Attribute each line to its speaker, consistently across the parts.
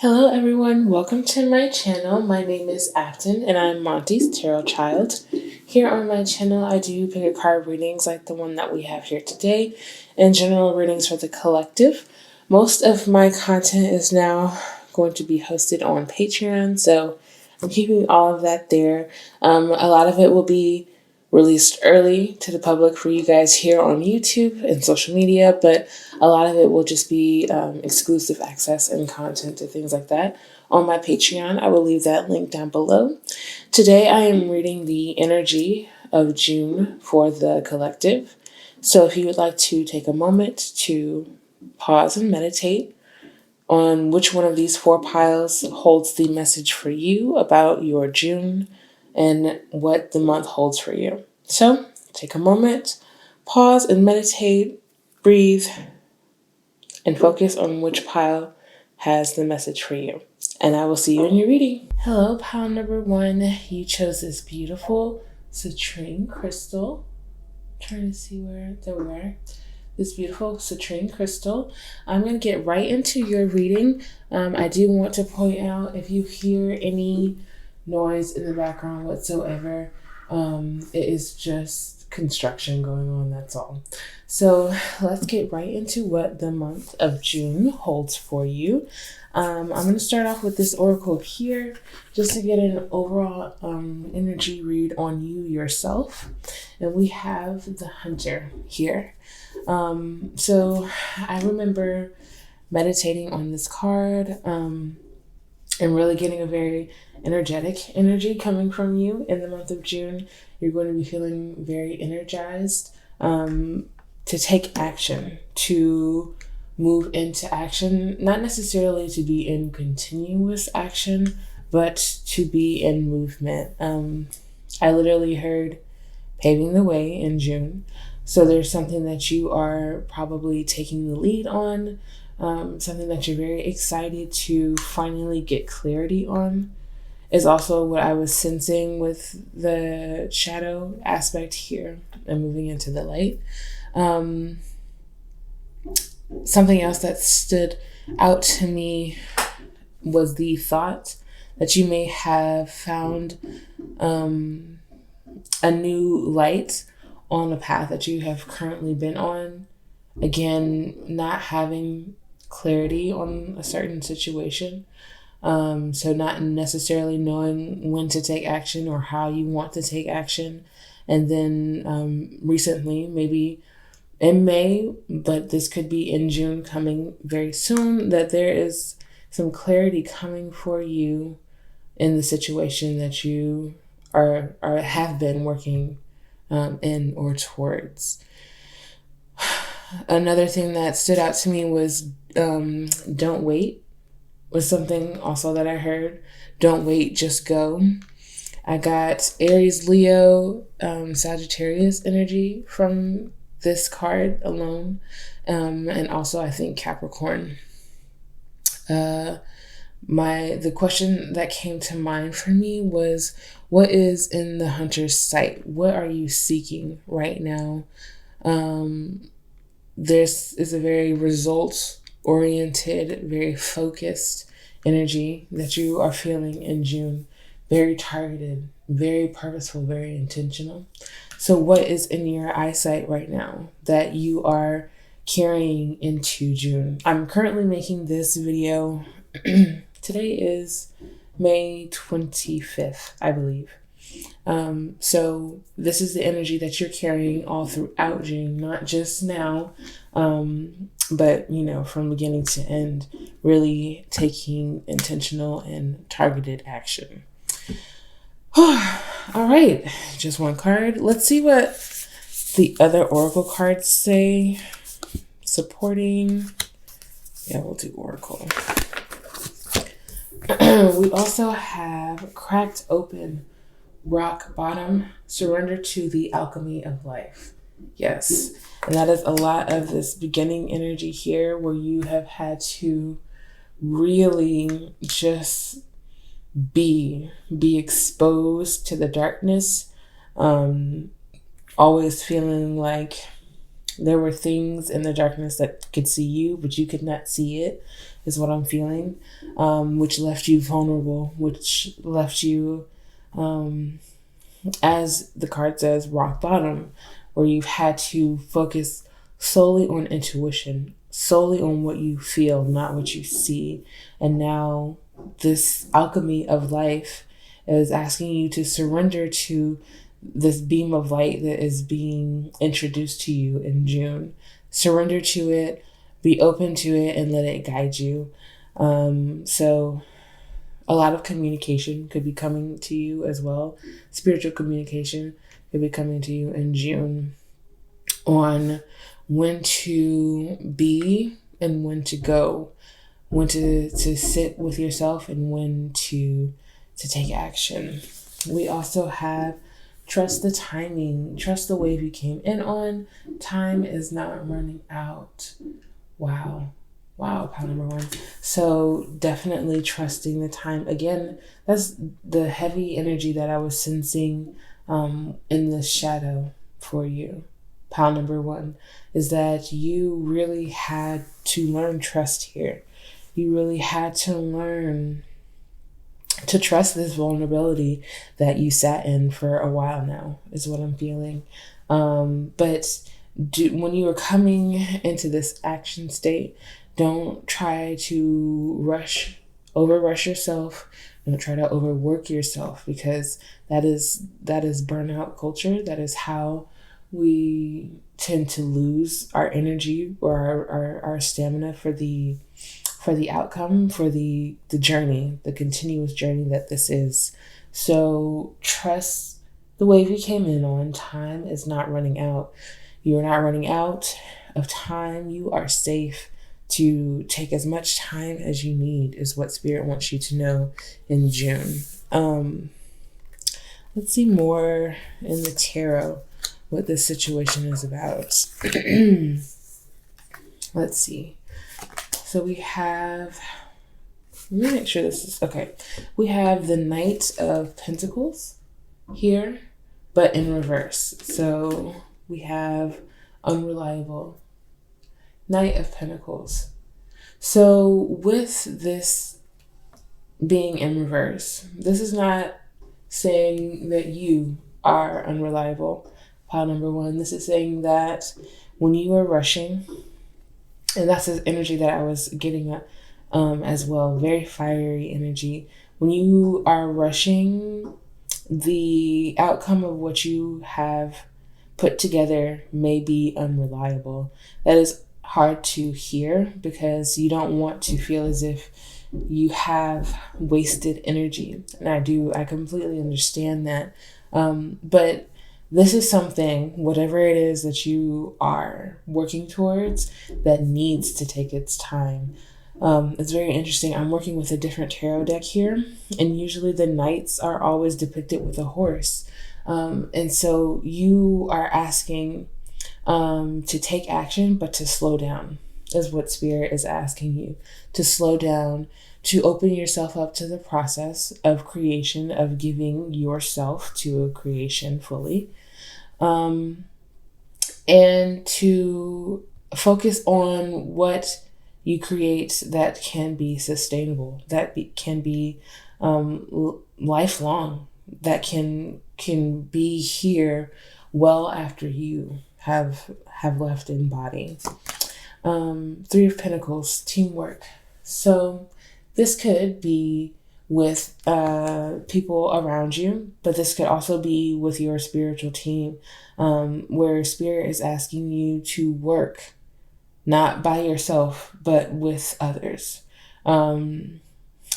Speaker 1: Hello everyone, welcome to my channel. My name is Afton and I'm Monty's tarot child. Here on my channel I do pick a card readings like the one that we have here today and general readings for the collective. Most of my content is now going to be hosted on Patreon, so I'm keeping all of that there. A lot of it will be released early to the public for you guys here on YouTube and social media, but a lot of it will just be exclusive access and content and things like that on my Patreon. I will leave that link down below. Today I am reading the energy of June for the collective. So if you would like to take a moment to pause and meditate on which one of these four piles holds the message for you about your June and what the month holds for you. So take a moment, pause and meditate, breathe, and focus on which pile has the message for you. And I will see you in your reading. Hello, pile number 1. You chose this beautiful citrine crystal. Trying to see where, there we are. This beautiful citrine crystal. I'm going to get right into your reading. I do want to point out if you hear any noise in the background whatsoever, it is just construction going on, that's all. So let's get right into what the month of June holds for you. I'm going to start off with this oracle here just to get an overall energy read on you yourself. And we have the Hunter here. So I remember meditating on this card and really getting a very energetic energy coming from you in the month of June. You're going to be feeling very energized to take action, to move into action, not necessarily to be in continuous action, but to be in movement. I literally heard paving the way in June. So there's something that you are probably taking the lead on, something that you're very excited to finally get clarity on. Is also what I was sensing with the shadow aspect here and moving into the light. Something else that stood out to me was the thought that you may have found a new light on a path that you have currently been on. Again, not having clarity on a certain situation. So not necessarily knowing when to take action or how you want to take action. And then recently, maybe in May, but this could be in June coming very soon, that there is some clarity coming for you in the situation that you are have been working in or towards. Another thing that stood out to me was don't wait. Was something also that I heard. Don't wait, just go. I got Aries, Leo, Sagittarius energy from this card alone. And also I think Capricorn. The question that came to mind for me was, what is in the Hunter's sight? What are you seeking right now? This is a very results-oriented, very focused energy that you are feeling in June. Very targeted, very purposeful, very intentional. So what is in your eyesight right now that you are carrying into June? I'm currently making this video. Today is May 25th, I believe. So this is the energy that you're carrying all throughout June, not just now, but, from beginning to end, really taking intentional and targeted action. All right, just one card. Let's see what the other oracle cards say. Supporting. Yeah, we'll do oracle. We also have cracked open, rock bottom, surrender to the alchemy of life. Yes, and that is a lot of this beginning energy here where you have had to really just be exposed to the darkness, always feeling like there were things in the darkness that could see you, but you could not see it. is what I'm feeling, which left you vulnerable, which left you, as the card says, rock bottom, where you've had to focus solely on intuition, solely on what you feel, not what you see. And now this alchemy of life is asking you to surrender to this beam of light that is being introduced to you in June. Surrender to it, be open to it, and let it guide you. So a lot of communication could be coming to you as well. Spiritual communication could be coming to you in June on when to be and when to go, when to sit with yourself and when to take action. We also have trust the timing, trust the wave you came in on. Time is not running out. Wow, pile number one. So definitely trusting the time. Again, that's the heavy energy that I was sensing in the shadow for you. Pile number one is that you really had to learn trust here. You really had to learn to trust this vulnerability that you sat in for a while now, is what I'm feeling. But when you are coming into this action state, don't try to over rush yourself. Don't try to overwork yourself, because that is burnout culture. That is how we tend to lose our energy or our stamina for the outcome, for the journey, the continuous journey that this is. So trust the wave you came in on. Time is not running out. You are not running out of time. You are safe to take as much time as you need, is what Spirit wants you to know in June. Let's see more in the tarot what this situation is about. Let's see. So we have, let me make sure this is okay. We have the Knight of Pentacles here, but in reverse. So we have unreliable, Knight of Pentacles. So with this being in reverse, this is not saying that you are unreliable. Pile number one, this is saying that when you are rushing, and that's the energy that I was getting at as well, very fiery energy. When you are rushing, the outcome of what you have put together may be unreliable. That is hard to hear, because you don't want to feel as if you have wasted energy. And I completely understand that. But this is something, whatever it is that you are working towards, that needs to take its time. It's very interesting. I'm working with a different tarot deck here, and usually the knights are always depicted with a horse. And so you are asking to take action, but to slow down, is what Spirit is asking you. To slow down, to open yourself up to the process of creation, of giving yourself to a creation fully. And to focus on what you create that can be sustainable, that can be lifelong, that can be here well after you have left in body. Three of Pentacles, teamwork. So this could be with people around you, but this could also be with your spiritual team, where Spirit is asking you to work not by yourself, but with others.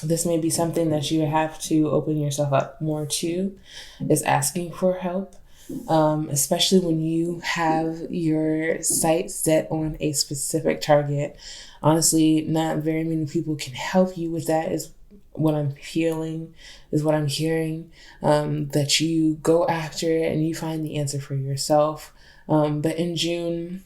Speaker 1: This may be something that you have to open yourself up more to, is asking for help, especially when you have your sights set on a specific target. Honestly, not very many people can help you with that, is what I'm feeling, is what I'm hearing, that you go after it and you find the answer for yourself. But in June,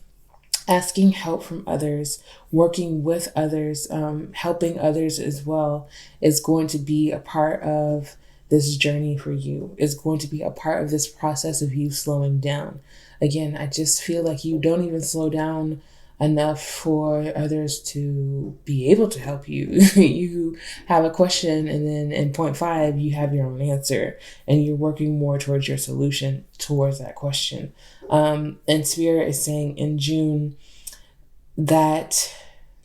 Speaker 1: asking help from others, working with others, helping others as well, is going to be a part of this journey for you, is going to be a part of this process of you slowing down. Again, I just feel like you don't even slow down enough for others to be able to help you. You have a question, and then in point 5, you have your own answer, and you're working more towards your solution towards that question. And Spirit is saying in June that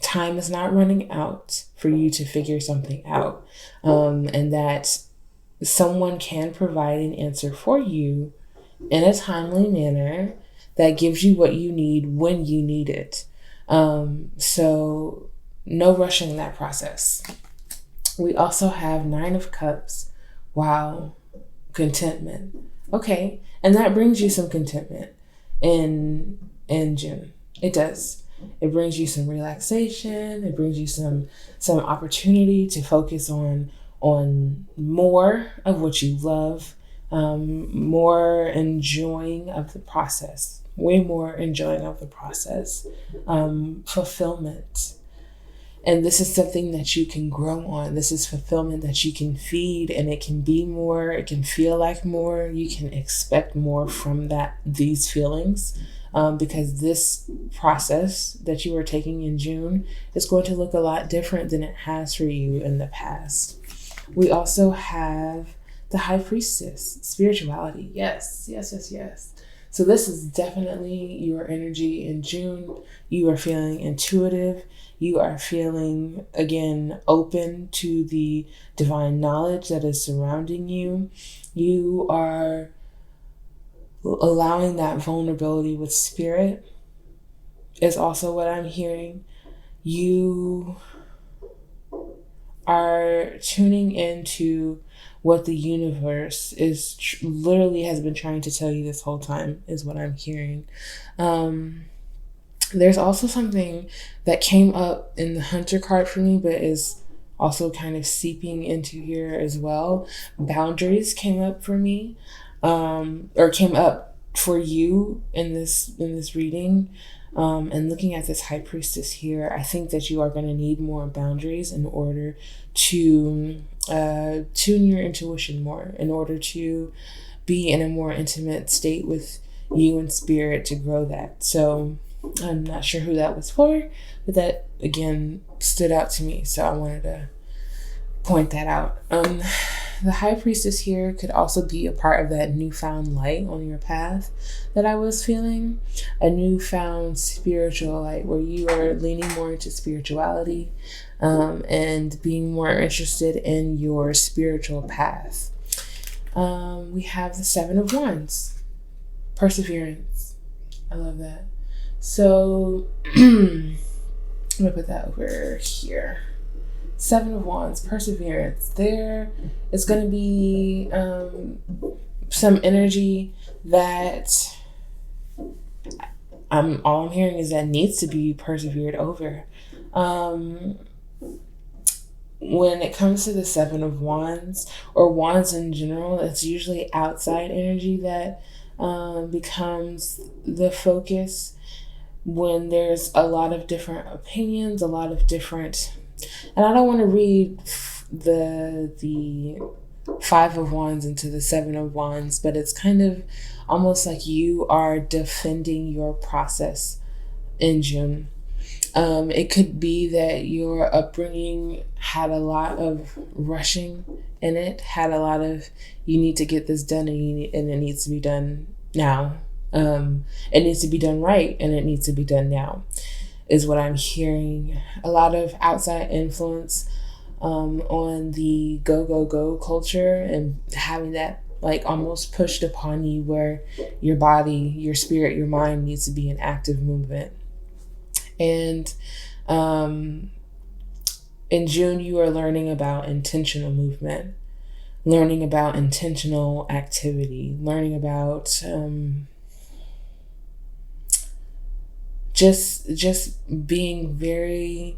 Speaker 1: time is not running out for you to figure something out, and that someone can provide an answer for you in a timely manner that gives you what you need when you need it. So no rushing that process. We also have 9 of Cups. Wow. Contentment. Okay. And that brings you some contentment in June. It does. It brings you some relaxation. It brings you some opportunity to focus on more of what you love, more enjoying of the process, way more enjoying of the process, fulfillment. And this is something that you can grow on. This is fulfillment that you can feed, and it can be more, it can feel like more. You can expect more from these feelings, because this process that you are taking in June is going to look a lot different than it has for you in the past. We also have the High Priestess, spirituality. Yes. So this is definitely your energy in June. You are feeling intuitive. You are feeling, again, open to the divine knowledge that is surrounding you. You are allowing that vulnerability with Spirit is also what I'm hearing. You are tuning into what the universe is literally has been trying to tell you this whole time, is what I'm hearing. There's also something that came up in the Hunter card for me, but is also kind of seeping into here as well. Boundaries came up for me, or came up for you in this reading. And looking at this High Priestess here, I think that you are going to need more boundaries in order to tune your intuition more, in order to be in a more intimate state with you and Spirit to grow that. So I'm not sure who that was for, but that again stood out to me, so I wanted to point that out. The High Priestess here could also be a part of that newfound light on your path that I was feeling, a newfound spiritual light where you are leaning more into spirituality, and being more interested in your spiritual path. We have the 7 of Wands, perseverance. I love that. So I'm gonna put that over here. 7 of Wands, perseverance. There is going to be some energy that all I'm hearing is that needs to be persevered over. When it comes to the 7 of Wands, or wands in general, it's usually outside energy that becomes the focus when there's a lot of different opinions, a lot of different. And I don't want to read the 5 of Wands into the 7 of Wands, but it's kind of almost like you are defending your process in June. It could be that your upbringing had a lot of rushing in it, had a lot of you need to get this done, and it needs to be done now. It needs to be done right, and it needs to be done now, is what I'm hearing. A lot of outside influence on the go culture, and having that like almost pushed upon you, where your body, your spirit, your mind needs to be in active movement. And in June, you are learning about intentional movement, learning about intentional activity, learning about just being very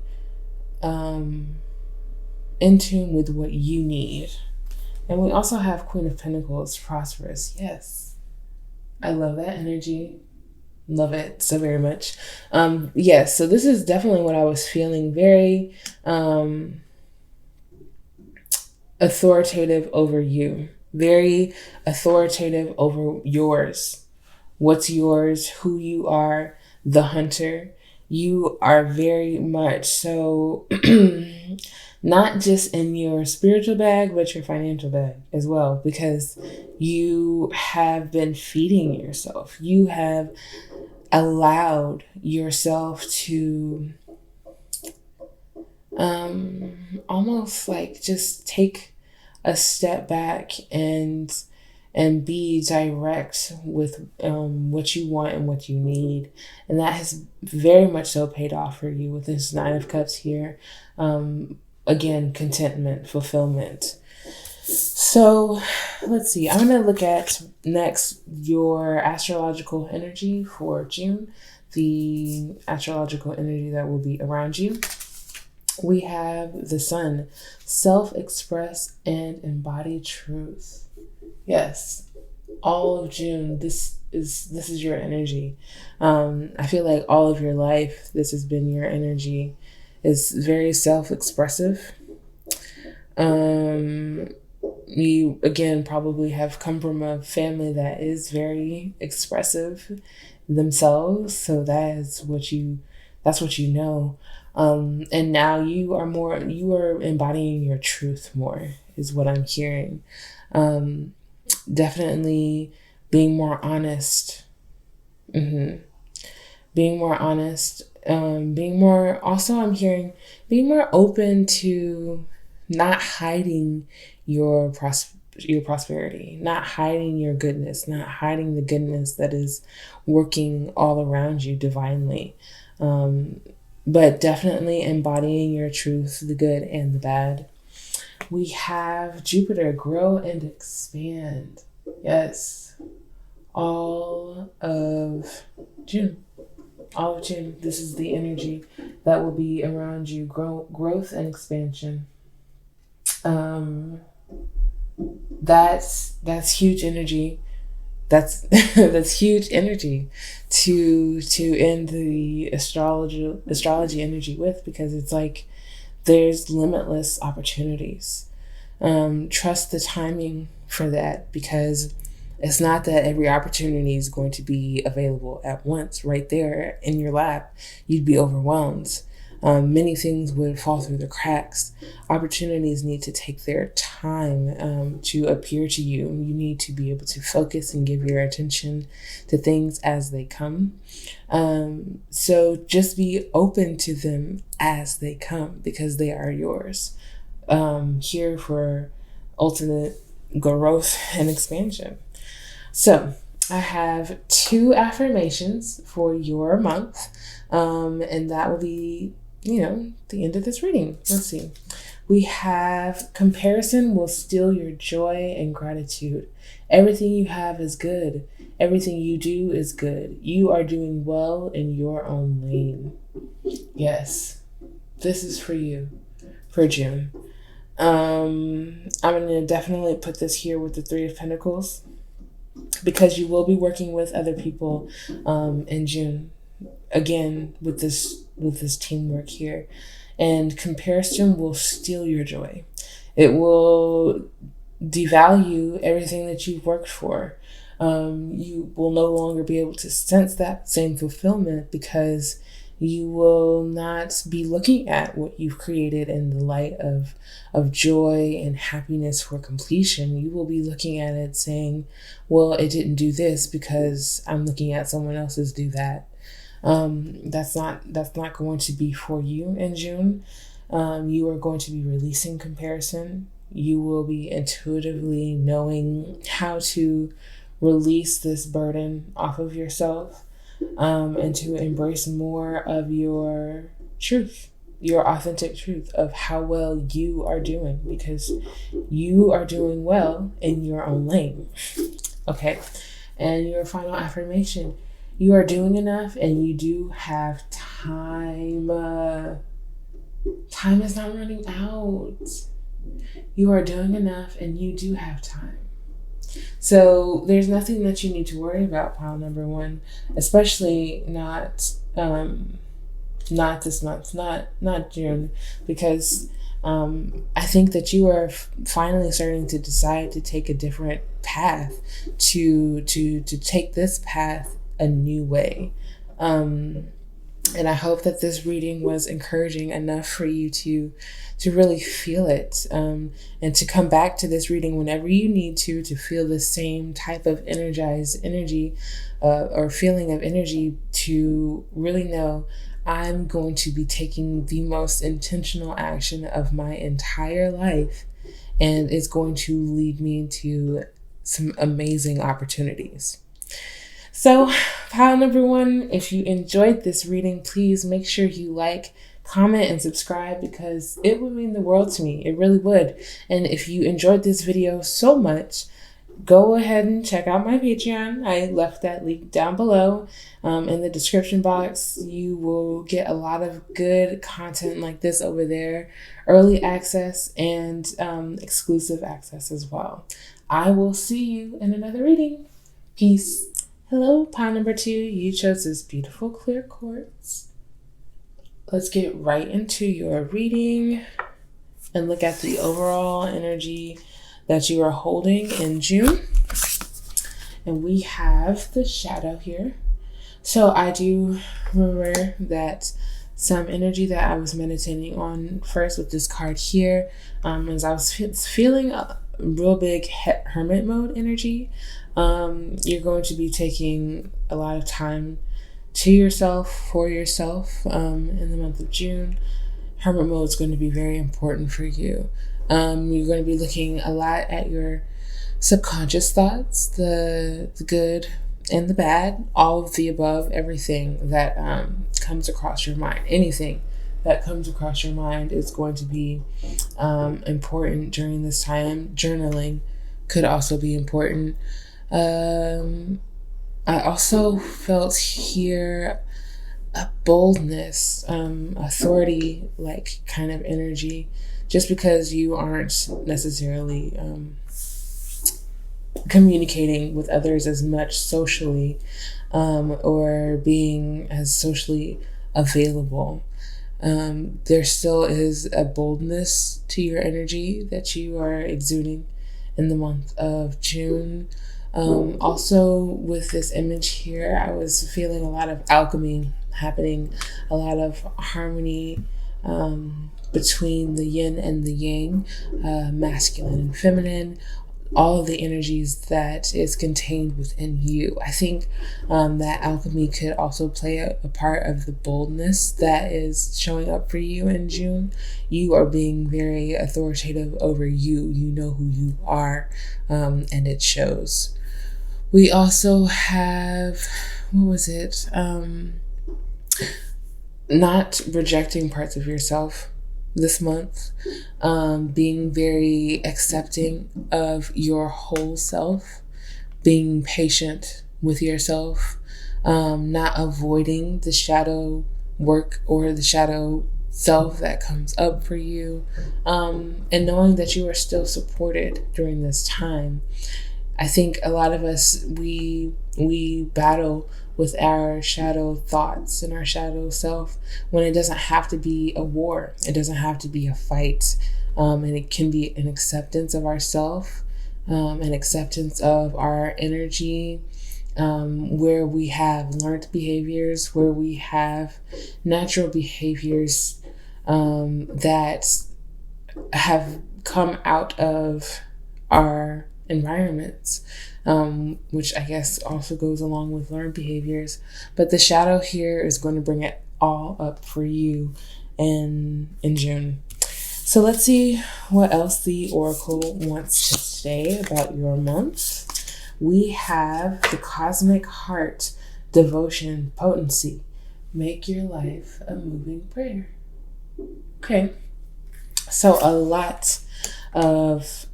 Speaker 1: in tune with what you need. And we also have Queen of Pentacles, prosperous. Yes, I love that energy. Love it so very much. Yes, so this is definitely what I was feeling. Very authoritative over you. Very authoritative over yours. What's yours, who you are, the hunter. you are very much so not just in your spiritual bag, but your financial bag as well, because you have been feeding yourself. You have allowed yourself to almost like just take a step back and be direct with what you want and what you need. And that has very much so paid off for you with this Nine of Cups here. Again, contentment, fulfillment. So let's see. I'm going to look at next your astrological energy for June, the astrological energy that will be around you. We have the Sun, self-express and embody truth. Yes, all of June, this is your energy. I feel like all of your life, this has been your energy. It's very self-expressive. You again probably have come from a family that is very expressive themselves, so that's what you know. And now you are embodying your truth more, is what I'm hearing. Definitely being more honest. Being more honest. Being more, also I'm hearing, being more open to not hiding your prosperity, not hiding your goodness, not hiding the goodness that is working all around you divinely. But definitely embodying your truth, the good and the bad. We have Jupiter, grow and expand. Yes. All of June. All of June. This is the energy that will be around you. Growth and expansion. That's huge energy. That's huge energy to end the astrology energy with, because it's like there's limitless opportunities. Trust the timing for that, because it's not that every opportunity is going to be available at once right there in your lap. You'd be overwhelmed. Many things would fall through the cracks. Opportunities need to take their time to appear to you. You need to be able to focus and give your attention to things as they come. So just be open to them as they come, because they are yours. Here for ultimate growth and expansion. So I have 2 affirmations for your month, and that will be, the end of this reading. Let's see. We have comparison will steal your joy and gratitude. Everything you have is good. Everything you do is good. You are doing well in your own lane. Yes, this is for you for June. I'm going to definitely put this here with the 3 of Pentacles, because you will be working with other people in June. Again, with this teamwork here. And comparison will steal your joy. It will devalue everything that you've worked for. You will no longer be able to sense that same fulfillment, because you will not be looking at what you've created in the light of joy and happiness for completion. You will be looking at it saying, well, it didn't do this because I'm looking at someone else's do that. That's not going to be for you in June. You are going to be releasing comparison. You will be intuitively knowing how to release this burden off of yourself, and to embrace more of your truth, your authentic truth of how well you are doing, because you are doing well in your own lane. Okay. And your final affirmation, you are doing enough and you do have time. Time is not running out. You are doing enough and you do have time. So there's nothing that you need to worry about, pile number 1, especially not this month, not June, because I think that you are finally starting to decide to take a different path, to take this path a new way. And I hope that this reading was encouraging enough for you to really feel it, and to come back to this reading whenever you need to feel the same type of energized energy, or feeling of energy, to really know I'm going to be taking the most intentional action of my entire life, and it's going to lead me into some amazing opportunities. So, pile number one, if you enjoyed this reading, please make sure you like, comment, and subscribe, because it would mean the world to me. It really would. And if you enjoyed this video so much, go ahead and check out my Patreon. I left that link down below, in the description box. You will get a lot of good content like this over there, early access and exclusive access as well. I will see you in another reading. Peace. Hello, pile number two. You chose this beautiful clear quartz. Let's get right into your reading and look at the overall energy that you are holding in June. And we have the shadow here. So I do remember that some energy that I was meditating on first with this card here, as I was feeling a real big hermit mode energy. You're going to be taking a lot of time to yourself, for yourself, in the month of June. Hermit mode is going to be very important for you. You're going to be looking a lot at your subconscious thoughts, the good and the bad, all of the above, everything that comes across your mind. Anything that comes across your mind is going to be important during this time. Journaling could also be important. I also felt here a boldness, authority like kind of energy, just because you aren't necessarily communicating with others as much socially, or being as socially available. There still is a boldness to your energy that you are exuding in the month of June. Also, with this image here, I was feeling a lot of alchemy happening, a lot of harmony between the yin and the yang, masculine and feminine, all of the energies that is contained within you. I think that alchemy could also play a part of the boldness that is showing up for you in June. You are being very authoritative over you. You know who you are, and it shows. We also have, what was it? Not rejecting parts of yourself this month, being very accepting of your whole self, being patient with yourself, not avoiding the shadow work or the shadow self that comes up for you, and knowing that you are still supported during this time. I think a lot of us, we battle with our shadow thoughts and our shadow self when it doesn't have to be a war. It doesn't have to be a fight. And it can be an acceptance of ourself, an acceptance of our energy, where we have learned behaviors, where we have natural behaviors that have come out of our environments, which I guess also goes along with learned behaviors. But the shadow here is going to bring it all up for you in June. So let's see what else the Oracle wants to say about your month. We have the Cosmic Heart, Devotion, Potency. Make your life a moving prayer. Okay, so a lot of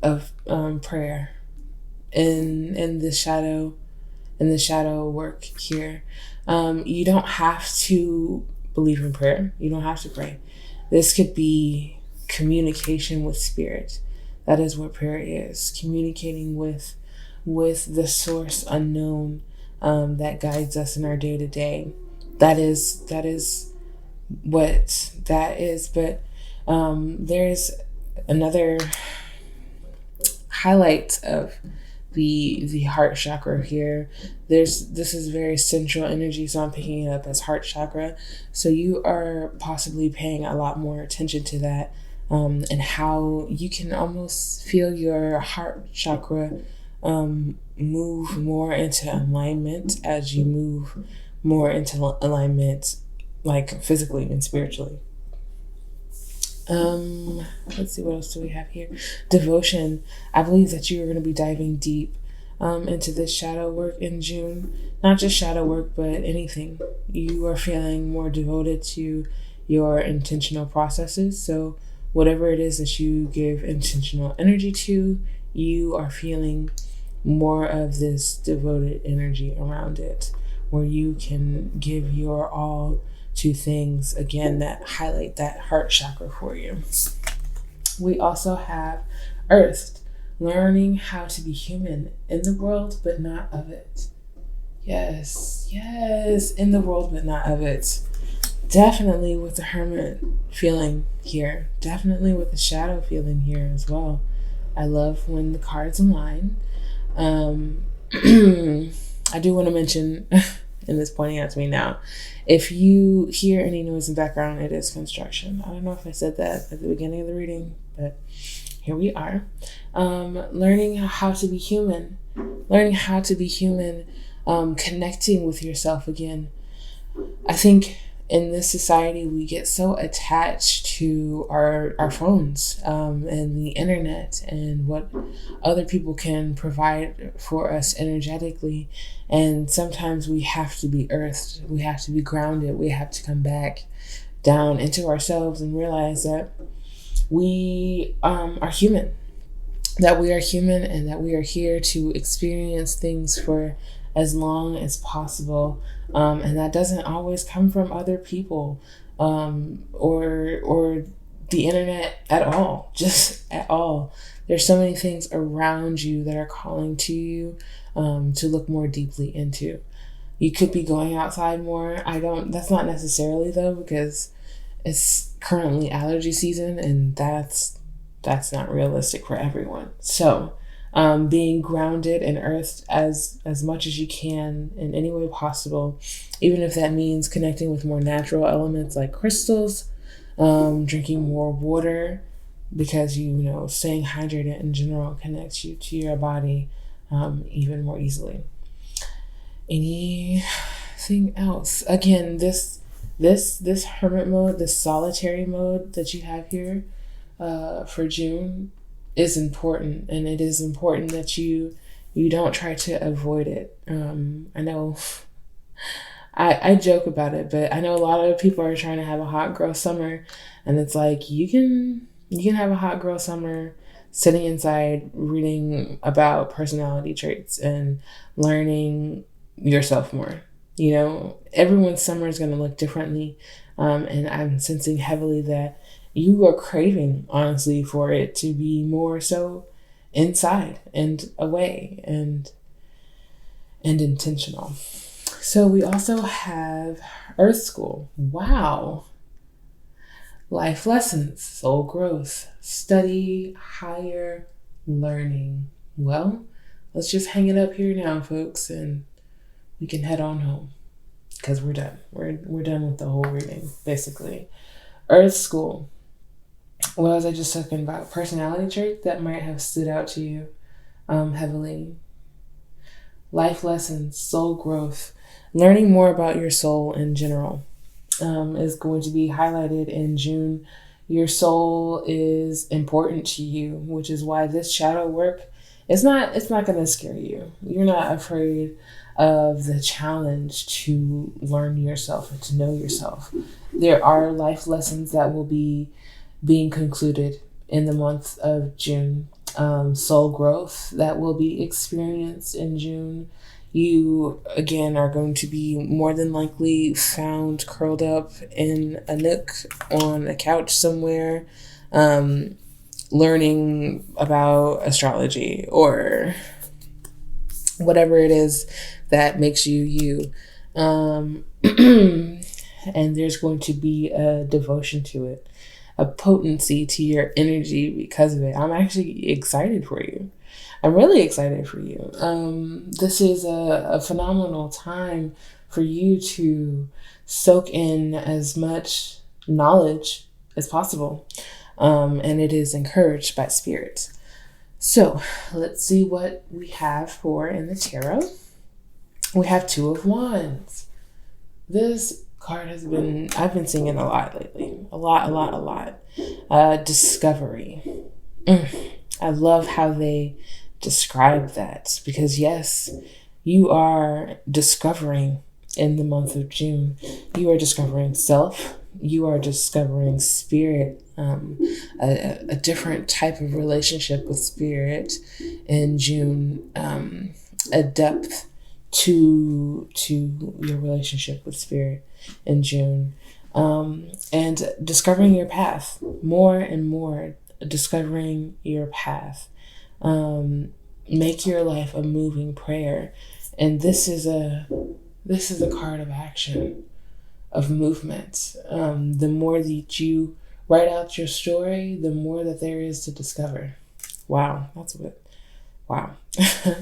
Speaker 1: prayer in the shadow work here. You don't have to believe in prayer. You don't have to pray. This could be communication with spirit. That is what prayer is. Communicating with the source unknown, that guides us in our day to day. That is what that is. But there's another highlight of the heart chakra here. This is very central energy, so I'm picking it up as heart chakra. So you are possibly paying a lot more attention to that, and how you can almost feel your heart chakra move more into alignment as you move more into alignment, like physically and spiritually. Let's see, what else do we have here? Devotion. I believe that you are going to be diving deep into this shadow work in June. Not just shadow work, but anything. You are feeling more devoted to your intentional processes. So whatever it is that you give intentional energy to, you are feeling more of this devoted energy around it, where you can give your all to things, again, that highlight that heart chakra for you. We also have Earth, learning how to be human in the world, but not of it. Yes, in the world, but not of it. Definitely with the Hermit feeling here. Definitely with the Shadow feeling here as well. I love when the cards align. I do want to mention, and it's pointing out to me now, if you hear any noise in the background, it is construction. I don't know if I said that at the beginning of the reading, but here we are. Learning how to be human. Connecting with yourself again. I think in this society, we get so attached to our phones and the internet and what other people can provide for us energetically. And sometimes we have to be earthed. We have to be grounded. We have to come back down into ourselves and realize that we are human. That we are human and that we are here to experience things for as long as possible. And that doesn't always come from other people or the internet at all, just at all. There's so many things around you that are calling to you to look more deeply into. You could be going outside more. That's not necessarily though, because it's currently allergy season and that's not realistic for everyone. So being grounded and earthed as much as you can in any way possible, even if that means connecting with more natural elements like crystals, drinking more water, because staying hydrated in general connects you to your body even more easily. Anything else? Again, this hermit mode, this solitary mode that you have here for June is important, and it is important that you don't try to avoid it. I know I joke about it, but I know a lot of people are trying to have a hot girl summer, and it's like you can have a hot girl summer sitting inside reading about personality traits and learning yourself more. Everyone's summer is going to look differently, and I'm sensing heavily that you are craving, honestly, for it to be more so inside and away and intentional. So we also have Earth School. Wow. Life lessons, soul growth, study, higher learning. Well, let's just hang it up here now, folks, and we can head on home because we're done. We're done with the whole reading, basically. Earth School. What was I just talking about? Personality trait that might have stood out to you heavily. Life lessons, soul growth, learning more about your soul in general is going to be highlighted in June. Your soul is important to you, which is why this shadow work it's not going to scare you. You're not afraid of the challenge to learn yourself and to know yourself. There are life lessons that will be being concluded in the month of June. Soul growth that will be experienced in June. You, again, are going to be more than likely found curled up in a nook on a couch somewhere, learning about astrology or whatever it is that makes you you. And there's going to be a devotion to it. a potency to your energy because of it. I'm actually excited for you. I'm really excited for you. This is a phenomenal time for you to soak in as much knowledge as possible. And it is encouraged by spirit. So let's see what we have for in the tarot. We have Two of Wands. This card I've been seeing it a lot lately. A lot. Discovery. I love how they describe that, because yes, you are discovering in the month of June. You are discovering self. You are discovering spirit, a different type of relationship with spirit in June, a depth to your relationship with spirit in June, and discovering your path more and more. Discovering your path. Make your life a moving prayer, and this is a card of action, of movement. The more that you write out your story, the more that there is to discover. Wow, that's a bit. Wow.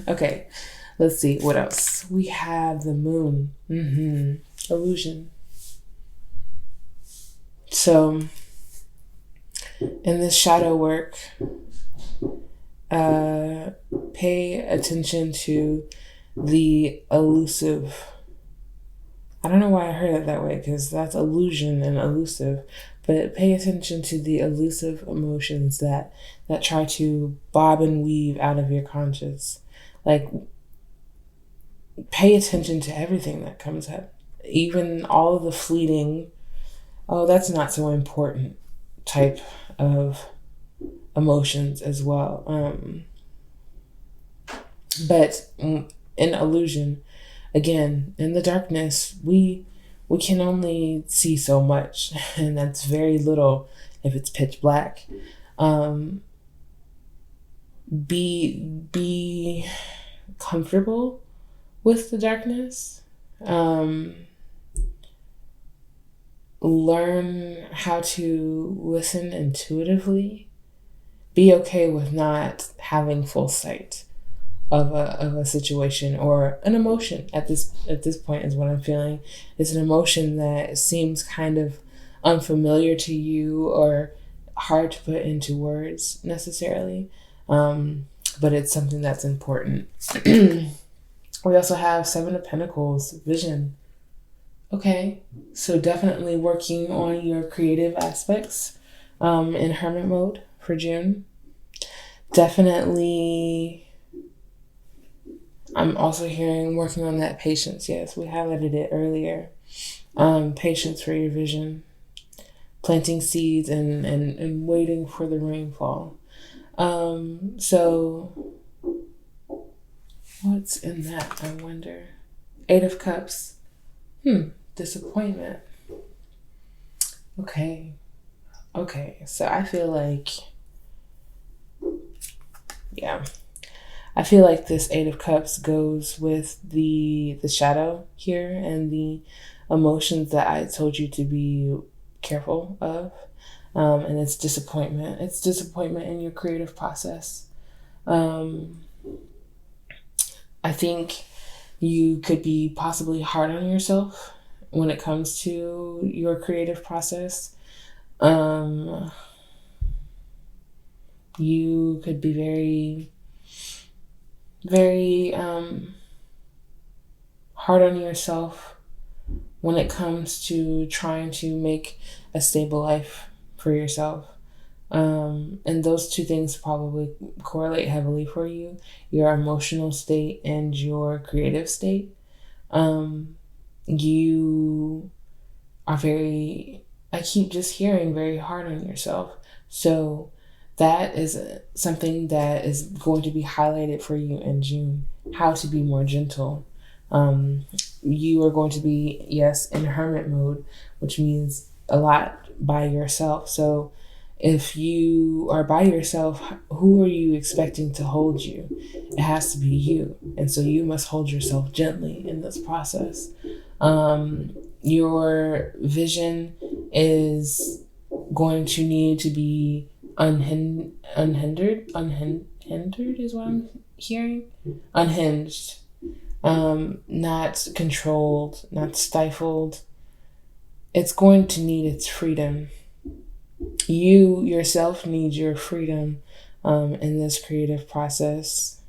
Speaker 1: Okay, let's see what else. We have the moon. Illusion. So in this shadow work, pay attention to the elusive. I don't know why I heard it that way, because that's illusion and elusive, but pay attention to the elusive emotions that try to bob and weave out of your conscious. Like, pay attention to everything that comes up, even all of the fleeting, oh, that's not so important type of emotions as well. But in illusion, again, in the darkness, we can only see so much, and that's very little if it's pitch black. Be comfortable with the darkness. Learn how to listen intuitively. Be okay with not having full sight of a situation or an emotion at this point, is what I'm feeling. It's an emotion that seems kind of unfamiliar to you or hard to put into words necessarily, but it's something that's important. We also have Seven of Pentacles, vision. Okay, so definitely working on your creative aspects in hermit mode for June. Definitely, I'm also hearing working on that patience. Yes, we highlighted it earlier. Patience for your vision. Planting seeds and waiting for the rainfall. So what's in that, I wonder? Eight of Cups. Disappointment. Okay, so I feel like, I feel like this Eight of Cups goes with the shadow here and the emotions that I told you to be careful of. And it's disappointment. It's disappointment in your creative process. I think you could be possibly hard on yourself when it comes to your creative process. You could be very, very hard on yourself when it comes to trying to make a stable life for yourself. And those two things probably correlate heavily for you, your emotional state and your creative state. You are very, I keep just hearing, very hard on yourself. So that is something that is going to be highlighted for you in June, how to be more gentle. You are going to be, yes, in hermit mode, which means a lot by yourself. So if you are by yourself, who are you expecting to hold you? It has to be you. And so you must hold yourself gently in this process. Your vision is going to need to be unhindered is what I'm hearing. Unhinged. Not controlled, not stifled. It's going to need its freedom. You yourself need your freedom in this creative process.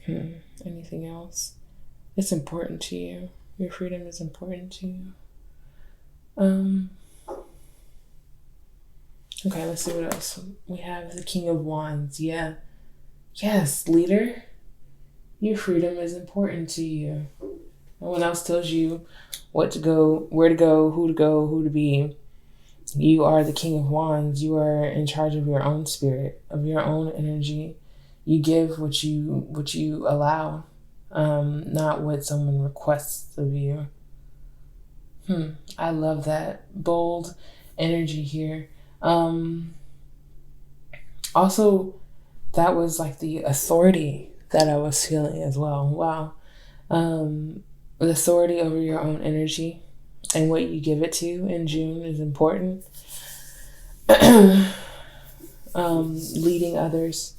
Speaker 1: Anything else? It's important to you. Your freedom is important to you. Okay, let's see what else. We have the King of Wands. Yeah. Yes, leader. Your freedom is important to you. No one else tells you what to go, where to go, who to be. You are the King of Wands. You are in charge of your own spirit, of your own energy. You give what you allow, not what someone requests of you. I love that bold energy here. Also, that was like the authority that I was feeling as well. Wow. The authority over your own energy and what you give it to in June is important. Leading others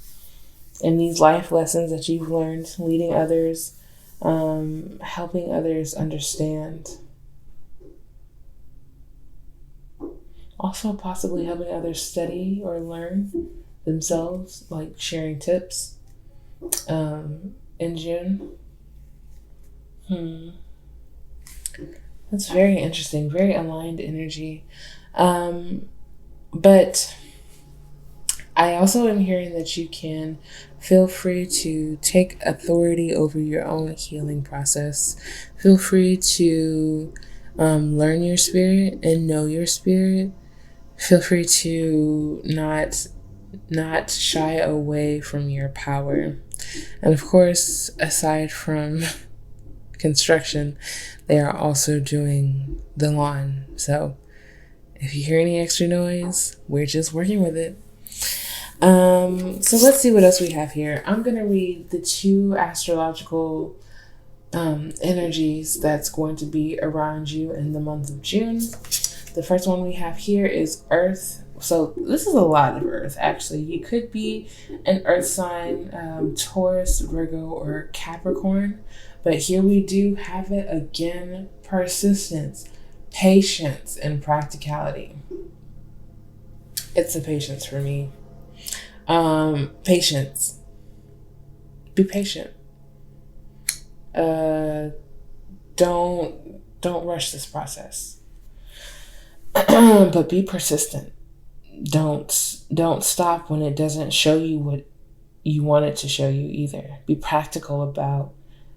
Speaker 1: in these life lessons that you've learned, leading others, helping others understand. Also possibly helping others study or learn themselves, like sharing tips in June. That's very interesting, very aligned energy. But I also am hearing that you can feel free to take authority over your own healing process. Feel free to learn your spirit and know your spirit. Feel free to not shy away from your power. And of course, aside from construction, they are also doing the lawn. So if you hear any extra noise, we're just working with it. So let's see what else we have here. I'm going to read the 2 astrological energies that's going to be around you in the month of June. The first one we have here is Earth. So this is a lot of Earth, actually. You could be an Earth sign, Taurus, Virgo, or Capricorn. But here we do have it again, persistence, patience, and practicality. It's the patience for me. Patience. Be patient. Don't rush this process. But be persistent. Don't stop when it doesn't show you what you want it to show you either. Be practical about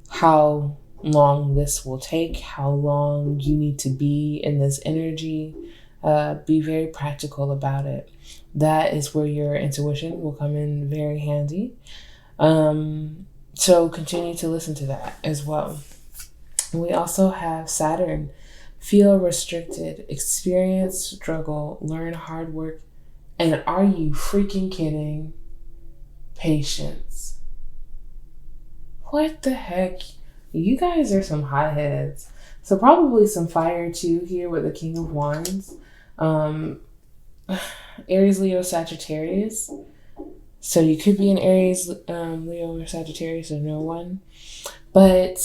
Speaker 1: how long this will take, how long you need to be in this energy. Be very practical about it. That is where your intuition will come in very handy. So continue to listen to that as well. We also have Saturn. Feel restricted, experience struggle, learn hard work, and are you freaking kidding? Patience. What the heck? You guys are some hotheads. So probably some fire too here with the King of Wands. Aries, Leo, Sagittarius. So you could be an Aries, Leo, or Sagittarius, or no one. But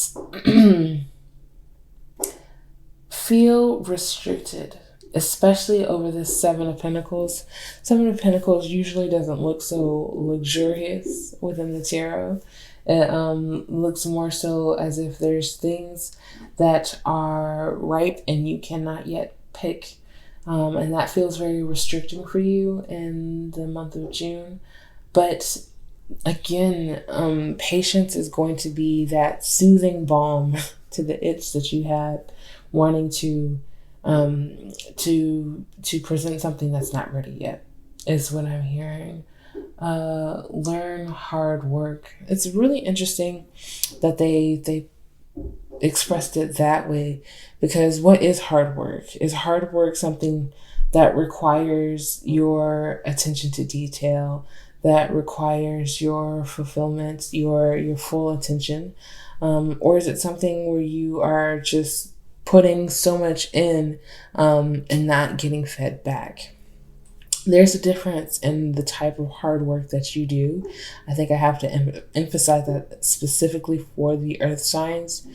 Speaker 1: feel restricted, especially over this 7 of Pentacles. 7 of Pentacles usually doesn't look so luxurious within the tarot. It looks more so as if there's things that are ripe and you cannot yet pick. And that feels very restricting for you in the month of June. But again, patience is going to be that soothing balm to the itch that you had wanting to present something that's not ready yet, is what I'm hearing. Learn hard work. It's really interesting that they expressed it that way, because what is hard work? Is hard work something that requires your attention to detail, that requires your fulfillment, your full attention? Or is it something where you are just putting so much in and not getting fed back. There's a difference in the type of hard work that you do. I think I have to emphasize that specifically for the earth signs,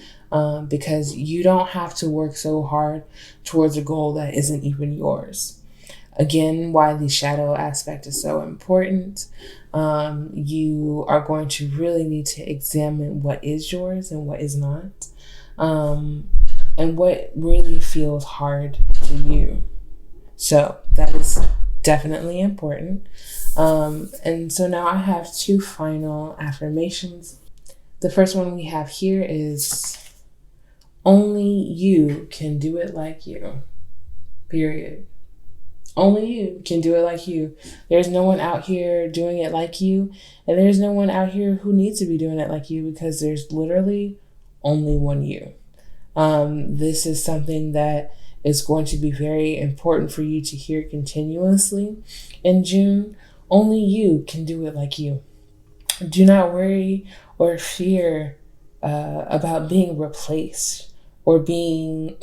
Speaker 1: because you don't have to work so hard towards a goal that isn't even yours. Again, why the shadow aspect is so important. You are going to really need to examine what is yours and what is not, and what really feels hard to you. So that is definitely important. And so now I have 2 final affirmations. The first one we have here is, only you can do it like you. Period. Only you can do it like you. There's no one out here doing it like you, and there's no one out here who needs to be doing it like you, because there's literally only one you. This is something that is going to be very important for you to hear continuously in June. Only you can do it like you. Do not worry or fear about being replaced or being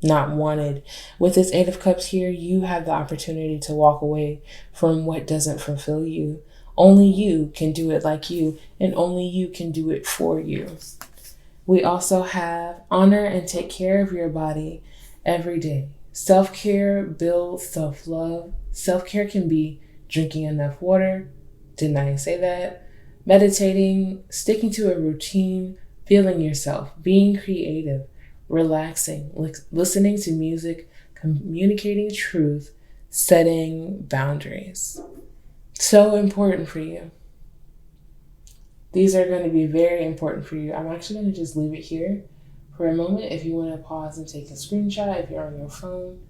Speaker 1: not wanted. With this 8 of Cups here, you have the opportunity to walk away from what doesn't fulfill you. Only you can do it like you, and only you can do it for you. We also have, honor and take care of your body every day. Self-care builds self-love. Self-care can be drinking enough water. Didn't I say that? Meditating, sticking to a routine, feeling yourself, being creative, relaxing, listening to music, communicating truth, setting boundaries. So important for you. These are going to be very important for you. I'm actually going to just leave it here for a moment. If you want to pause and take a screenshot, if you're on your phone,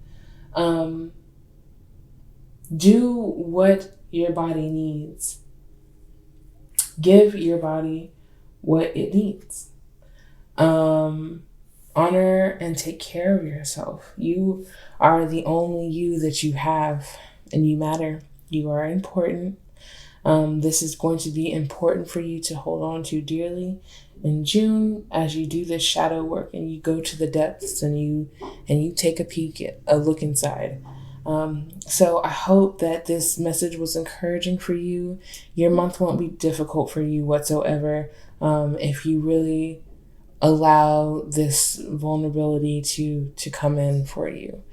Speaker 1: do what your body needs. Give your body what it needs. Honor and take care of yourself. You are the only you that you have, and you matter. You are important. This is going to be important for you to hold on to dearly in June as you do this shadow work and you go to the depths and you take a peek at a look inside. So I hope that this message was encouraging for you. Your month won't be difficult for you whatsoever if you really allow this vulnerability to come in for you.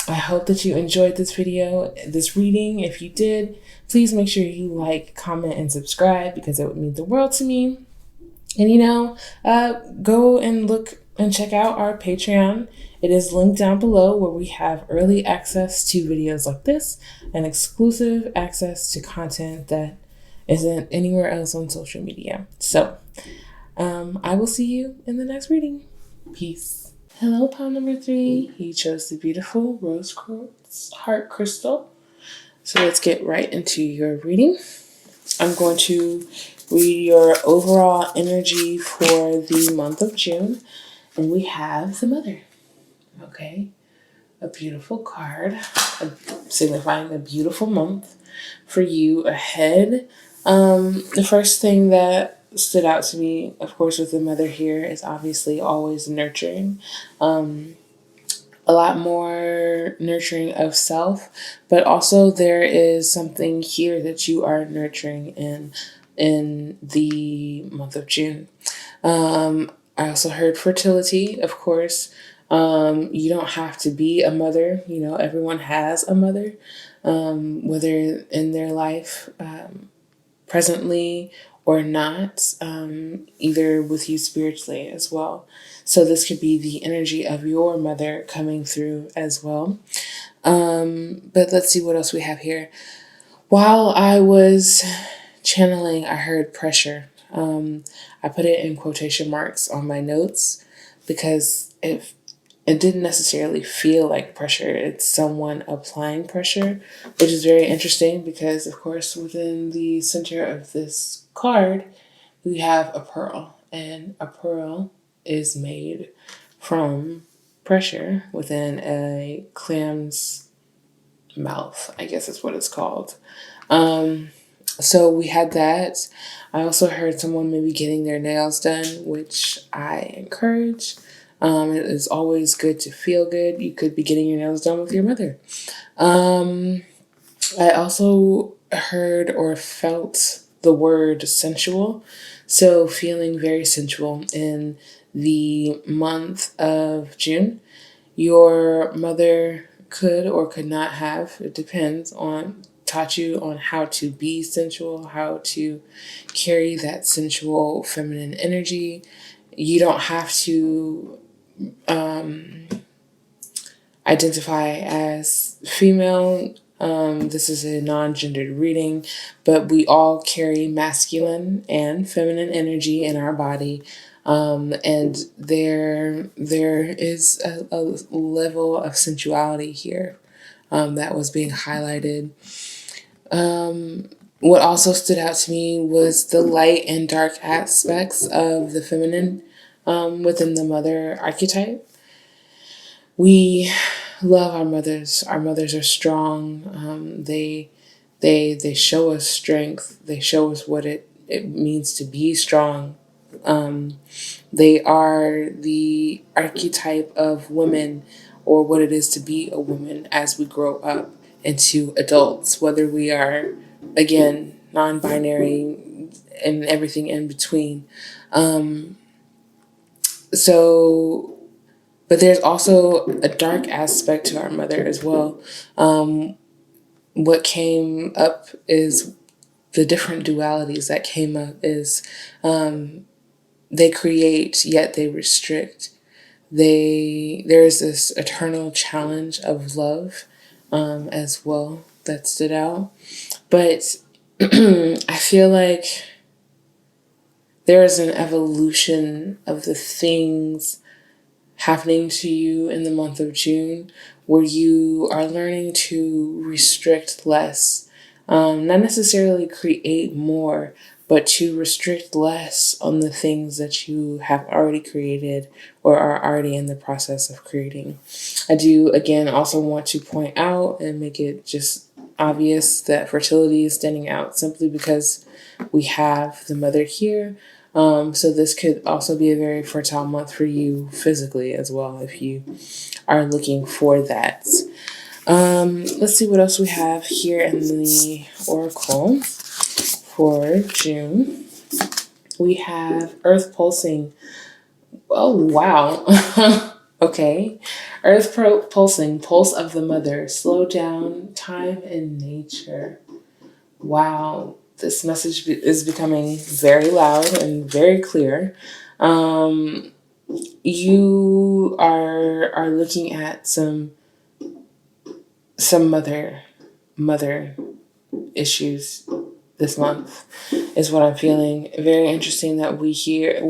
Speaker 1: I hope that you enjoyed this video, this reading. If you did, please make sure you like, comment, and subscribe, because it would mean the world to me. And go and look and check out our Patreon. It is linked down below, where we have early access to videos like this and exclusive access to content that isn't anywhere else on social media. So I will see you in the next reading. Peace. Hello, pile number 3. You chose the beautiful rose quartz heart crystal. So let's get right into your reading. I'm going to read your overall energy for the month of June. And we have the Mother. Okay. A beautiful card signifying a beautiful month for you ahead. The first thing that stood out to me, of course, with the Mother here is obviously always nurturing. A lot more nurturing of self, but also there is something here that you are nurturing in the month of June. I also heard fertility, of course. You don't have to be a mother. Everyone has a mother, whether in their life presently or not, either with you spiritually as well. So this could be the energy of your mother coming through as well. But let's see what else we have here. While I was channeling, I heard pressure. I put it in quotation marks on my notes because it didn't necessarily feel like pressure. It's someone applying pressure, which is very interesting because, of course, within the center of this card, we have a pearl, and a pearl is made from pressure within a clam's mouth, I guess is what it's called. So we had that. I also heard someone maybe getting their nails done, which I encourage. It is always good to feel good. You could be getting your nails done with your mother. I also heard or felt the word sensual. So feeling very sensual in the month of June. Your mother could or could not have, it depends on, taught you on how to be sensual, how to carry that sensual feminine energy. You don't have to identify as female. This is a non-gendered reading, but we all carry masculine and feminine energy in our body. And there is a level of sensuality here that was being highlighted. What also stood out to me was the light and dark aspects of the feminine within the mother archetype. We love our mothers. Our mothers are strong. They show us strength. They show us what it means to be strong. They are the archetype of women, or what it is to be a woman as we grow up into adults, whether we are, again, non-binary and everything in between. But there's also a dark aspect to our mother as well. What came up is the different dualities that came up is they create, yet they restrict. There's this eternal challenge of love as well that stood out. But I feel like there is an evolution of the things happening to you in the month of June where you are learning to restrict less. Not necessarily create more, but to restrict less on the things that you have already created or are already in the process of creating. I do, again, also want to point out and make it just obvious that fertility is standing out simply because we have the mother here. So this could also be a very fertile month for you physically as well if you are looking for that. Let's see what else we have here in the oracle for June. We have Earth pulsing. Oh, wow. Okay. Earth pulsing, pulse of the mother, slow down, time in nature. Wow. This message is becoming very loud and very clear. You are looking at some mother issues this month is what I'm feeling. Very interesting that we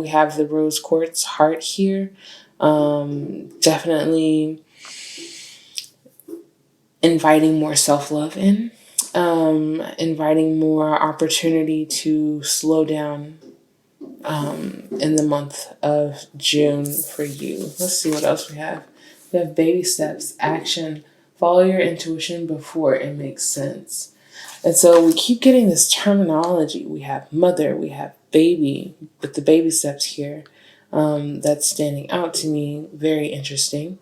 Speaker 1: have the rose quartz heart here. Definitely inviting more self-love in. Inviting more opportunity to slow down in the month of June for you. Let's see what else we have. We have baby steps, action, follow your intuition before it makes sense. And so we keep getting this terminology. We have mother, we have baby, but the baby steps here, that's standing out to me. Very interesting.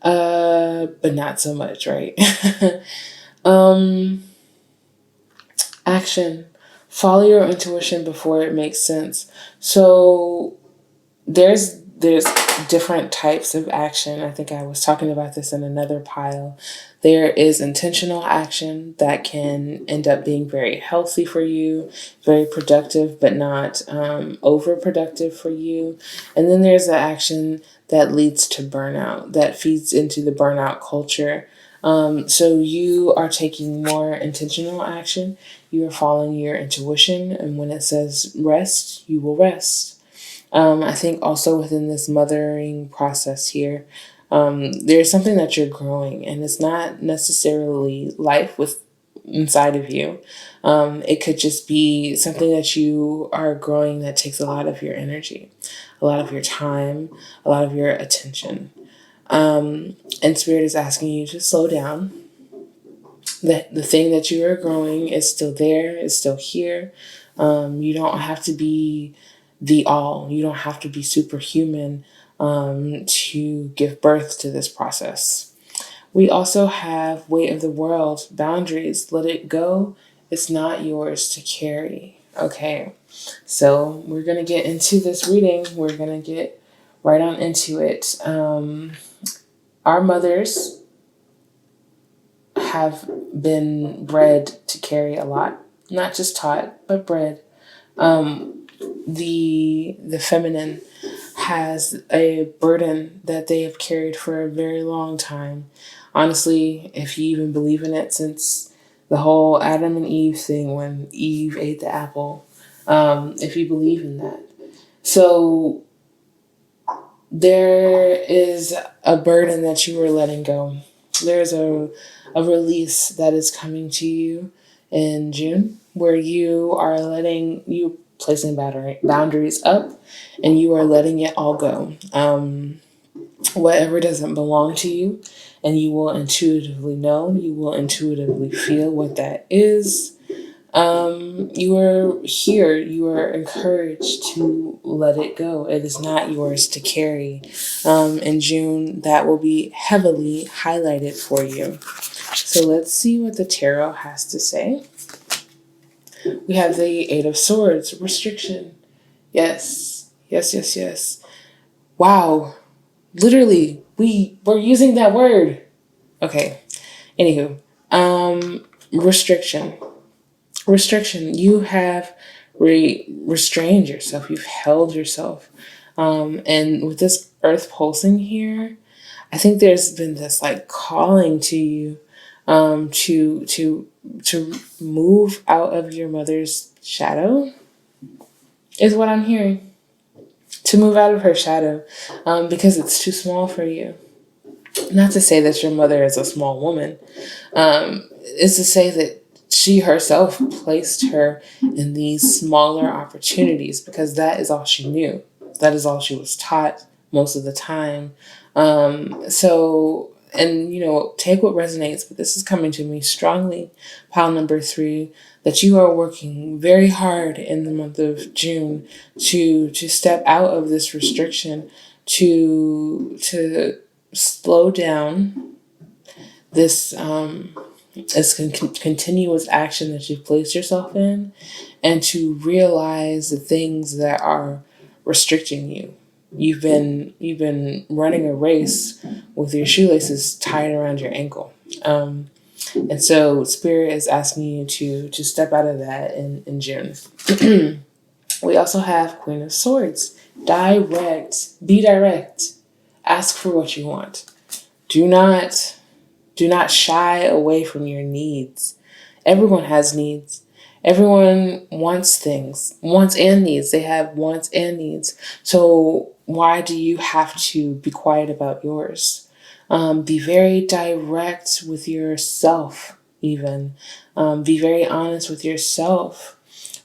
Speaker 1: But not so much, right? Action. Follow your intuition before it makes sense. So there's different types of action. I think I was talking about this in another pile. There is intentional action that can end up being very healthy for you, very productive, but not overproductive for you. And then there's the action that leads to burnout, that feeds into the burnout culture. So you are taking more intentional action. You are following your intuition. And when it says rest, you will rest. I think also within this mothering process here, there's something that you're growing, and it's not necessarily life with inside of you. It could just be something that you are growing that takes a lot of your energy, a lot of your time, a lot of your attention. And Spirit is asking you to slow down. The thing that you are growing is still there, is still here. You don't have to be the all. You don't have to be superhuman to give birth to this process. We also have weight of the world, boundaries, let it go. It's not yours to carry. Okay, so we're going to get into this reading. We're going to get right on into it. Our mothers have been bred to carry a lot, not just taught, but bred. The feminine has a burden that they have carried for a very long time. Honestly, if you even believe in it, since the whole Adam and Eve thing when Eve ate the apple, if you believe in that. So there is a burden that you are letting go. There's a release that is coming to you in June where you placing boundaries up and you are letting it all go. Whatever doesn't belong to you, and you will intuitively know, you will intuitively feel what that is. You are here, you are encouraged to let it go. It is not yours to carry. In June, that will be heavily highlighted for you. So let's see what the tarot has to say. We have the Eight of Swords, restriction. Yes, yes, yes, yes. Wow. Literally, we're using that word. Okay. Anywho, restriction. Restriction. You have restrained yourself. You've held yourself. And with this earth pulsing here, I think there's been this like calling to you, to move out of your mother's shadow, is what I'm hearing. To move out of her shadow, because it's too small for you. Not to say that your mother is a small woman. It's to say that she herself placed her in these smaller opportunities because that is all she knew. That is all she was taught most of the time. Take what resonates, but this is coming to me strongly, pile number 3, that you are working very hard in the month of June to step out of this restriction, to slow down this continuous action that you've placed yourself in, and to realize the things that are restricting you. You've been running a race with your shoelaces tied around your ankle. And so Spirit is asking you to step out of that in June. We also have Queen of Swords. Direct. Be direct. Ask for what you want. Do not shy away from your needs. Everyone has needs. Everyone wants things. Wants and needs. They have wants and needs. So why do you have to be quiet about yours? Be very direct with yourself, even. Be very honest with yourself.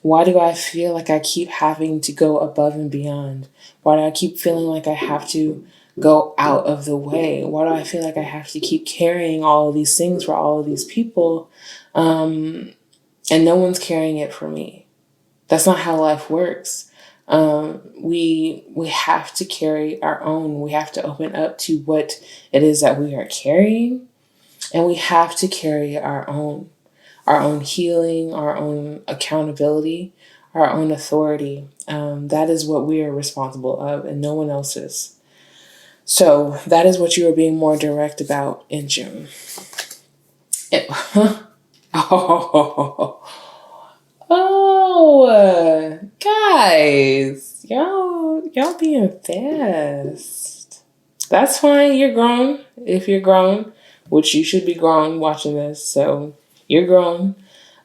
Speaker 1: Why do I feel like I keep having to go above and beyond? Why do I keep feeling like I have to go out of the way? Why do I feel like I have to keep carrying all of these things for all of these people, and no one's carrying it for me? That's not how life works. We have to carry our own. We have to open up to what it is that we are carrying, and we have to carry our own healing, our own accountability, our own authority. That is what we are responsible of, and no one else is. So that is what you are being more direct about in June. Guys, y'all being fast. That's fine. You're grown. If you're grown, which you should be grown watching this, so you're grown.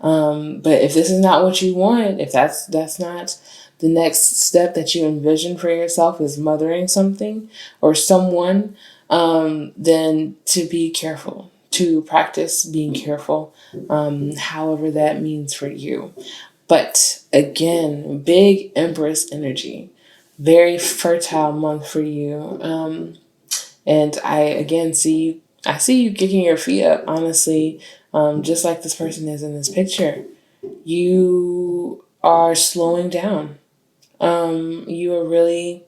Speaker 1: But if this is not what you want, if that's not the next step that you envision for yourself, is mothering something or someone, then to be careful, to practice being careful, however that means for you. But again, big Empress energy, very fertile month for you. And I see you kicking your feet up, honestly, just like this person is in this picture. You are slowing down. You are really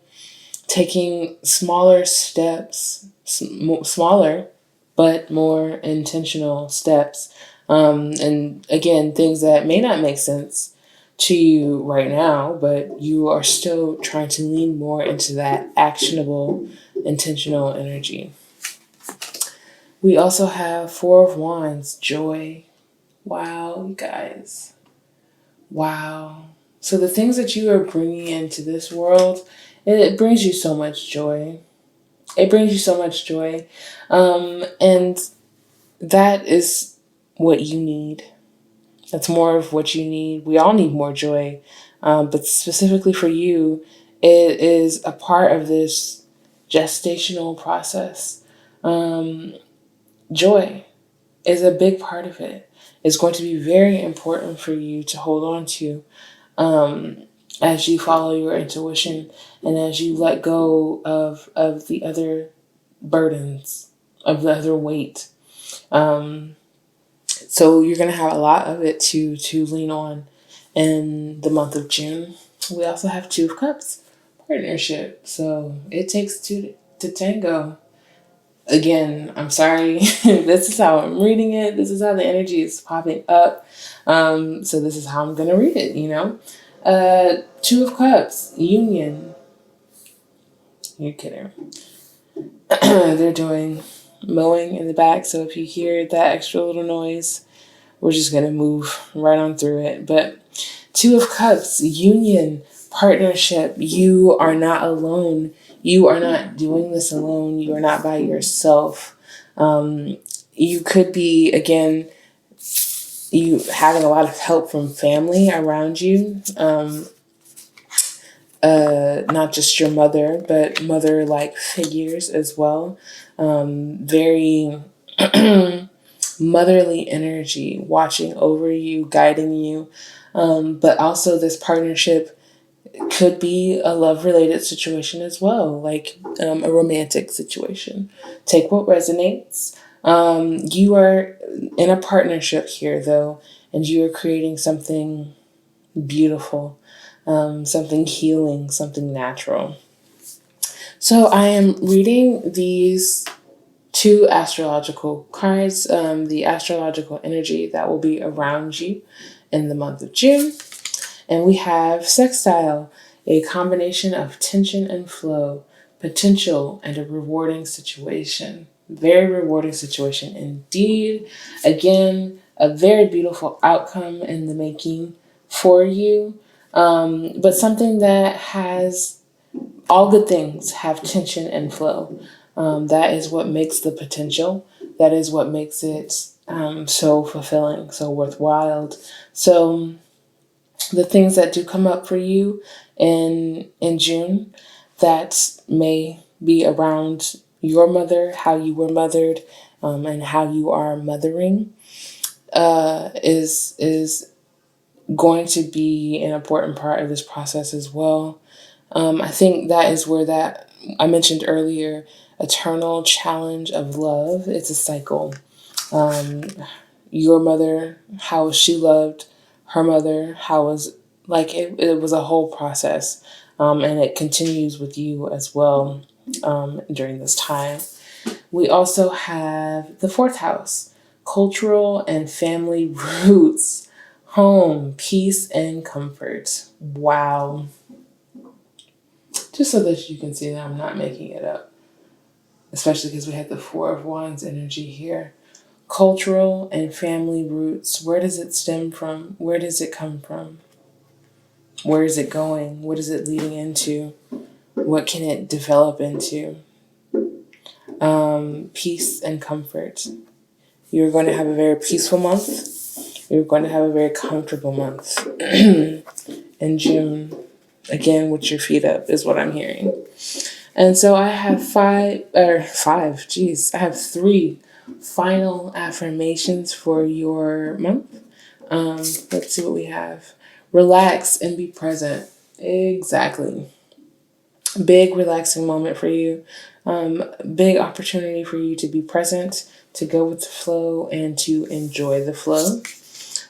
Speaker 1: taking smaller steps, smaller but more intentional steps. And again, things that may not make sense to you right now, but you are still trying to lean more into that actionable, intentional energy. We also have Four of Wands, joy. Wow, you guys. Wow. So the things that you are bringing into this world, it brings you so much joy. It brings you so much joy. And that is what you need. That's more of what you need. We all need more joy. But specifically for you, it is a part of this gestational process. Joy is a big part of it. It's going to be very important for you to hold on to as you follow your intuition and as you let go of the other burdens, of the other weight. So you're going to have a lot of it to lean on in the month of June. We also have Two of Cups, partnership. So it takes two to tango. Again, I'm sorry. This is how I'm reading it. This is how the energy is popping up. So this is how I'm going to read it, you know. Two of Cups, union. You're kidding. They're doing mowing in the back. So if you hear that extra little noise, we're just going to move right on through it. But Two of Cups, union, partnership. You are not alone. You are not doing this alone. You are not by yourself. You could be, again, you having a lot of help from family around you. Not just your mother, but mother-like figures as well. Very motherly energy watching over you, guiding you. But also this partnership could be a love-related situation as well, like a romantic situation. Take what resonates. You are in a partnership here, though, and you are creating something beautiful, something healing, something natural. So I am reading these two astrological cards, the astrological energy that will be around you in the month of June. And we have sextile, a combination of tension and flow, potential, and a rewarding situation. Very rewarding situation indeed. Again, a very beautiful outcome in the making for you, but something that has all good things have tension and flow. That is what makes the potential. That is what makes it so fulfilling, so worthwhile. So the things that do come up for you in June that may be around your mother, how you were mothered, and how you are mothering is going to be an important part of this process as well. I think that is where that I mentioned earlier, eternal challenge of love. It's a cycle. Your mother, how she loved her mother, how was like it was a whole process, and it continues with you as well during this time. We also have the fourth house, cultural and family roots, home, peace, and comfort. Wow. Just so that you can see that I'm not making it up, especially because we have the Four of Wands energy here. Cultural and family roots. Where does it stem from? Where does it come from? Where is it going? What is it leading into? What can it develop into? Peace and comfort. You're going to have a very peaceful month. You're going to have a very comfortable month in June. Again, with your feet up is what I'm hearing. And so I have I have 3 final affirmations for your month. Let's see what we have. Relax and be present. Exactly. Big relaxing moment for you. Big opportunity for you to be present, to go with the flow, and to enjoy the flow.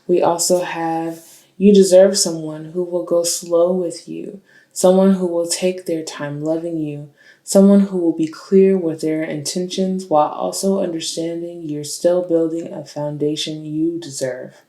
Speaker 1: We also have you deserve someone who will go slow with you, someone who will take their time loving you, someone who will be clear with their intentions while also understanding you're still building a foundation you deserve.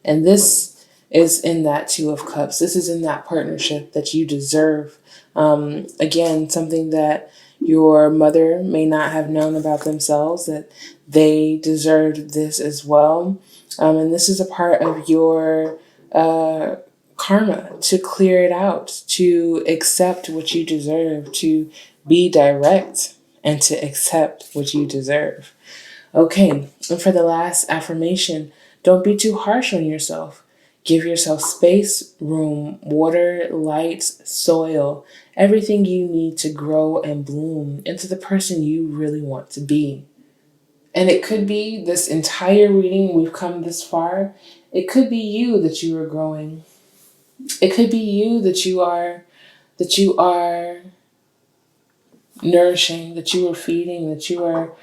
Speaker 1: And this is in that Two of Cups. This is in that partnership that you deserve. Again, something that your mother may not have known about themselves, that they deserved this as well. And this is a part of your karma, to clear it out, to accept what you deserve, to be direct, and to accept what you deserve. Okay, and for the last affirmation, don't be too harsh on yourself. Give yourself space, room, water, light, soil, everything you need to grow and bloom into the person you really want to be. And it could be this entire reading, we've come this far. It could be you that you are growing. It could be you that you are nourishing, that you are feeding, that you are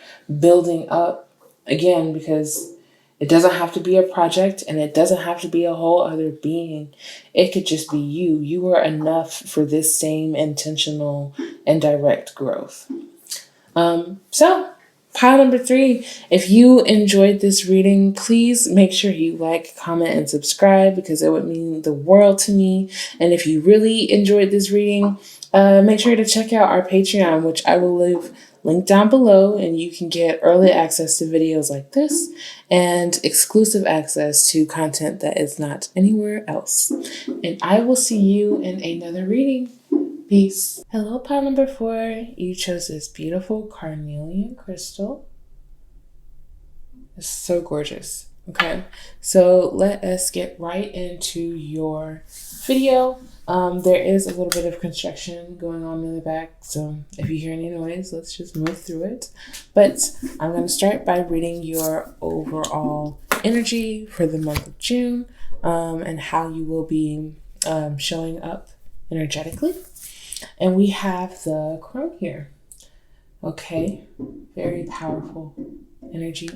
Speaker 1: building up. Again, because it doesn't have to be a project and it doesn't have to be a whole other being. It could just be you. You are enough for this same intentional and direct growth. So pile number 3, if you enjoyed this reading, please make sure you like, comment, and subscribe, because it would mean the world to me. And if you really enjoyed this reading, make sure to check out our Patreon, which I will leave linked down below, and you can get early access to videos like this and exclusive access to content that is not anywhere else. And I will see you in another reading. Peace. Hello, pile number 4. You chose this beautiful carnelian crystal. It's so gorgeous. Okay, so let us get right into your video. There is a little bit of construction going on in the back, so if you hear any noise, let's just move through it. But I'm going to start by reading your overall energy for the month of June, and how you will be showing up energetically. And we have the crone here. Okay, very powerful energy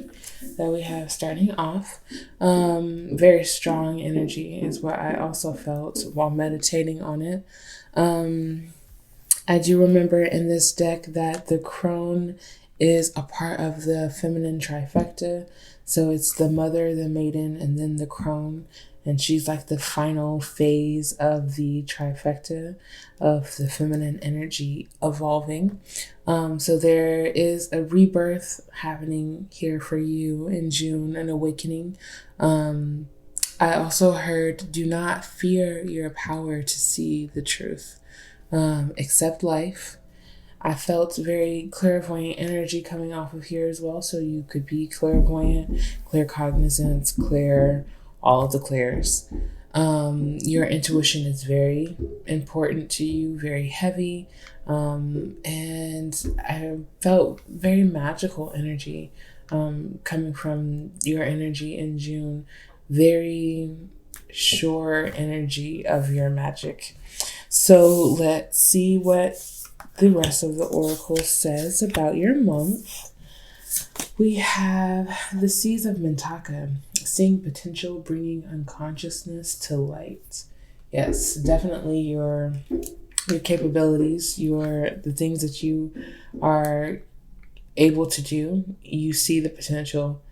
Speaker 1: that we have starting off. Very strong energy is what I also felt while meditating on it. I do remember in this deck that the crone is a part of the feminine trifecta. So it's the mother, the maiden, and then the crone. And she's like the final phase of the trifecta of the feminine energy evolving. So there is a rebirth happening here for you in June, an awakening. I also heard, do not fear your power to see the truth. Accept life. I felt very clairvoyant energy coming off of here as well. So you could be clairvoyant, claircognizance, clear, all of the clairs. Your intuition is very important to you, very heavy. And I felt very magical energy coming from your energy in June. Very sure energy of your magic. So let's see what the rest of the oracle says about your month. We have the Seas of Mintaka, seeing potential, bringing unconsciousness to light. Yes, definitely your capabilities, the things that you are able to do. You see the potential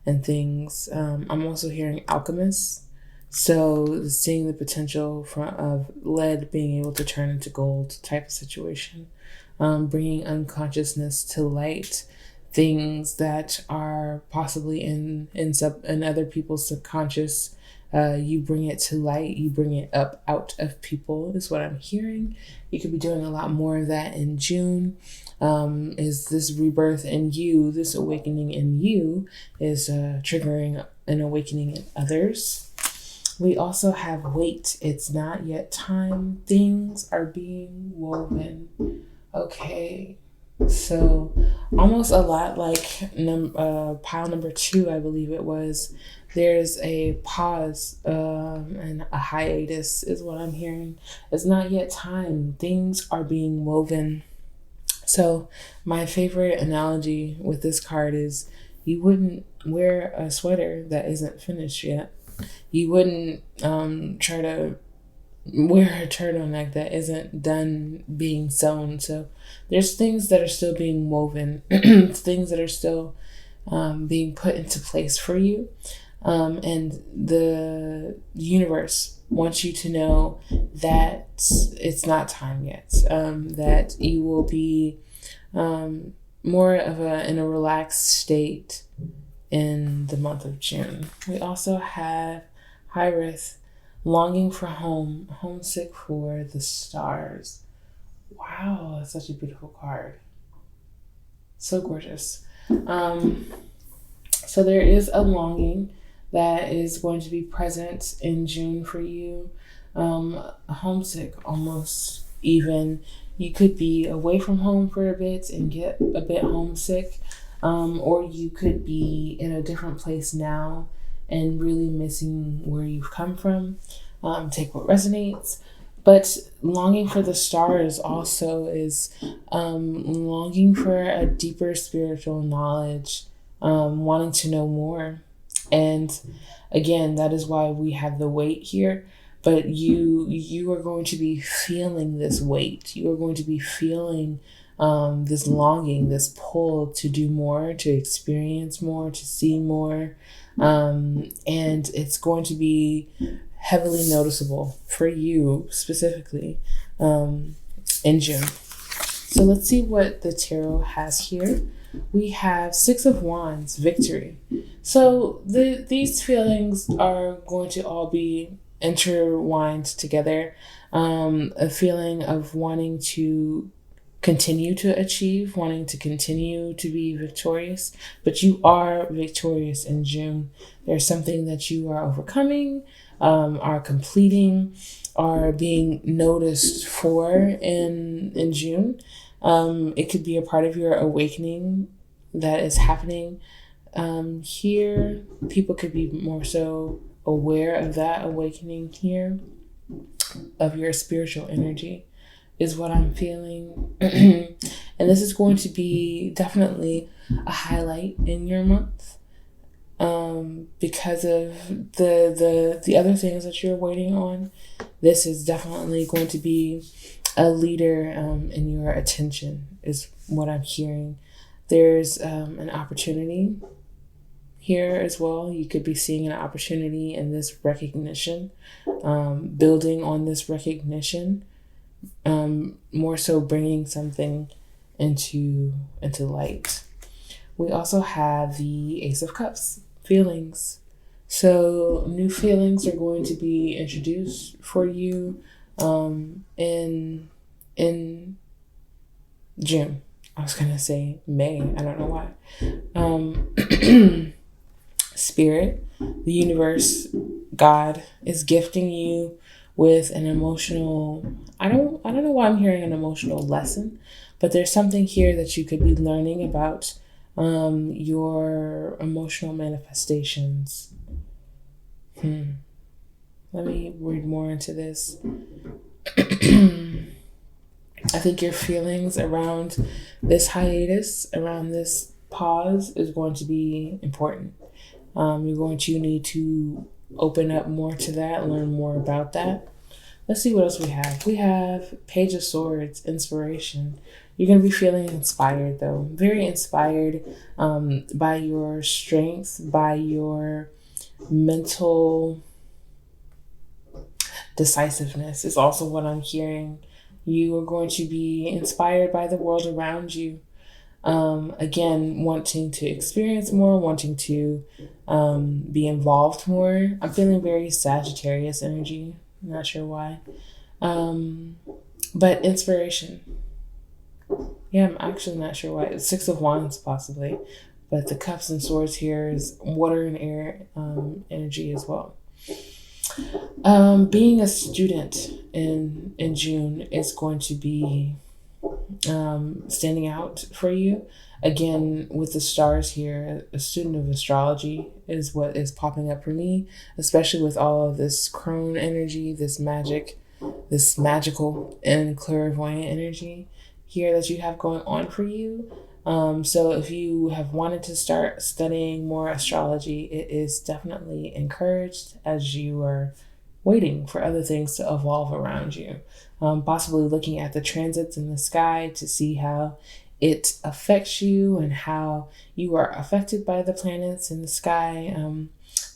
Speaker 1: and things. I'm also hearing alchemists. So seeing the potential of lead being able to turn into gold type of situation. Bringing unconsciousness to light. Things that are possibly in other people's subconscious, you bring it to light, you bring it up out of people is what I'm hearing. You could be doing a lot more of that in June. Is this rebirth in you, this awakening in you is triggering an awakening in others. We also have weight. It's not yet time. Things are being woven. Okay. So almost a lot like pile number 2, I believe it was. There's a pause and a hiatus is what I'm hearing. It's not yet time. Things are being woven. So my favorite analogy with this card is you wouldn't wear a sweater that isn't finished yet. You wouldn't try to wear a turtleneck that isn't done being sewn. So there's things that are still being woven, things that are still being put into place for you. And the universe wants you to know that it's not time yet, that you will be more of in a relaxed state in the month of June. We also have Hyrith, longing for home, homesick for the stars. Wow, that's such a beautiful card. So gorgeous. So there is a longing that is going to be present in June for you. Homesick, almost even. You could be away from home for a bit and get a bit homesick, or you could be in a different place now and really missing where you've come from. Take what resonates. But longing for the stars also is longing for a deeper spiritual knowledge, wanting to know more. And again, that is why we have the weight here. But you are going to be feeling this weight. You are going to be feeling this longing, this pull to do more, to experience more, to see more. And it's going to be heavily noticeable for you specifically in June. So let's see what the tarot has here. We have Six of Wands, victory. So these feelings are going to all be intertwined together. A feeling of wanting to continue to achieve, wanting to continue to be victorious, but you are victorious in June. There's something that you are overcoming, are completing, are being noticed for in June. It could be a part of your awakening that is happening here. People could be more so aware of that awakening here, of your spiritual energy, is what I'm feeling. And this is going to be definitely a highlight in your month, because of the other things that you're waiting on. This is definitely going to be a leader in your attention, is what I'm hearing. There's an opportunity here as well. You could be seeing an opportunity in this recognition, building on this recognition, more so bringing something into light. We also have the Ace of Cups, feelings. So new feelings are going to be introduced for you in June. I was gonna say May. I don't know why. Spirit, the universe, God is gifting you with an emotional. I don't know why I'm hearing an emotional lesson, but there's something here that you could be learning about your emotional manifestations. Let me read more into this. I think your feelings around this hiatus, around this pause, is going to be important. You're going to need to open up more to that, learn more about that. Let's see what else we have. We have Page of Swords, inspiration. You're going to be feeling inspired, though. Very inspired by your strength, by your mental decisiveness is also what I'm hearing. You are going to be inspired by the world around you. Again, wanting to experience more, wanting to be involved more. I'm feeling very Sagittarius energy. I'm not sure why. But inspiration. Yeah, I'm actually not sure why. It's Six of Wands, possibly. But the Cups and Swords here is water and air energy as well. Being a student in June is going to be standing out for you. Again, with the stars here, a student of astrology is what is popping up for me, especially with all of this crone energy, this magic, this magical and clairvoyant energy here that you have going on for you. So if you have wanted to start studying more astrology, it is definitely encouraged, as you are waiting for other things to evolve around you. Possibly looking at the transits in the sky to see how it affects you and how you are affected by the planets in the sky.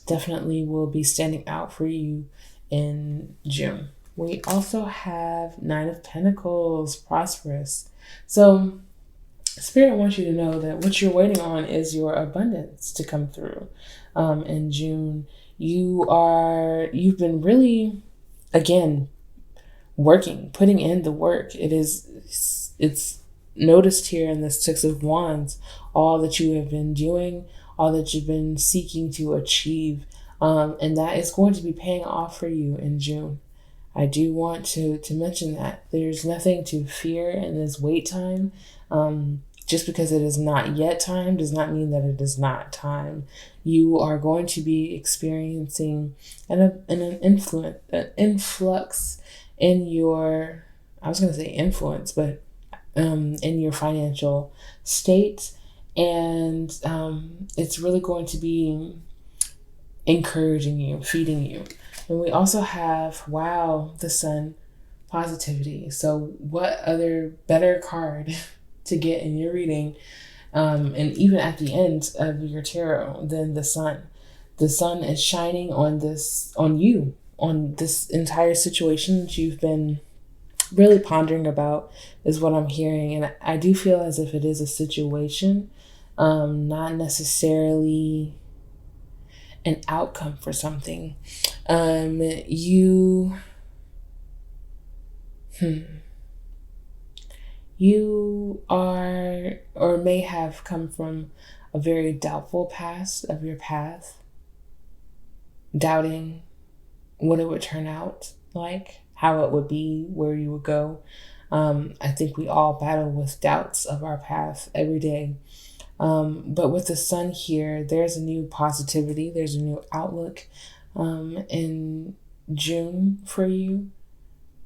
Speaker 1: Definitely will be standing out for you in June. We also have Nine of Pentacles, prosperous. So Spirit wants you to know that what you're waiting on is your abundance to come through. In June, you've been really, again, putting in the work. It's noticed here in the Six of Wands, all that you have been doing, all that you've been seeking to achieve, and that is going to be paying off for you in June. I do want to mention that there's nothing to fear in this wait time. Just because it is not yet time does not mean that it is not time. You are going to be experiencing an influx in your, I was going to say influence, but in your financial state. And it's really going to be encouraging you, feeding you. And we also have, wow, the Sun, positivity. So what other better card to get in your reading, and even at the end of your tarot, than the Sun? The Sun is shining on this entire situation that you've been really pondering about, is what I'm hearing. And I do feel as if it is a situation, not necessarily an outcome for something. You are, or may have come from a very doubtful past of your path, doubting what it would turn out like, how it would be, where you would go. I think we all battle with doubts of our path every day. But with the Sun here, there's a new positivity, there's a new outlook in June for you,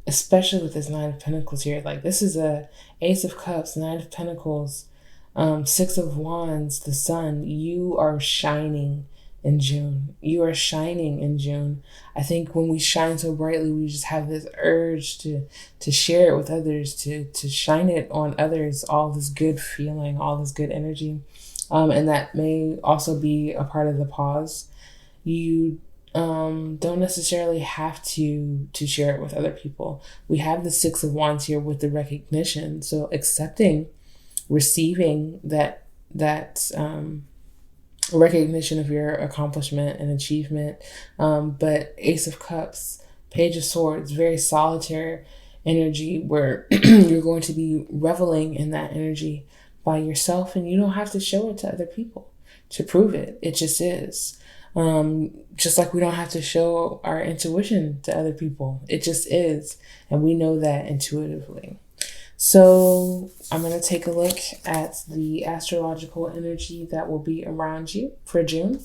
Speaker 1: especially with this Nine of Pentacles here. Like, this is a Ace of Cups, Nine of Pentacles, Six of Wands, the Sun. You are shining in June. You are shining in June. I think when we shine so brightly, we just have this urge to share it with others, to shine it on others, all this good feeling, all this good energy. And that may also be a part of the pause. You don't necessarily have to share it with other people. We have the Six of Wands here with the recognition. So accepting, receiving that recognition of your accomplishment and achievement. But Ace of Cups, Page of Swords, very solitary energy where you're going to be reveling in that energy by yourself, and you don't have to show it to other people to prove it. It just is. Just like we don't have to show our intuition to other people. It just is. And we know that intuitively. So I'm going to take a look at the astrological energy that will be around you for June.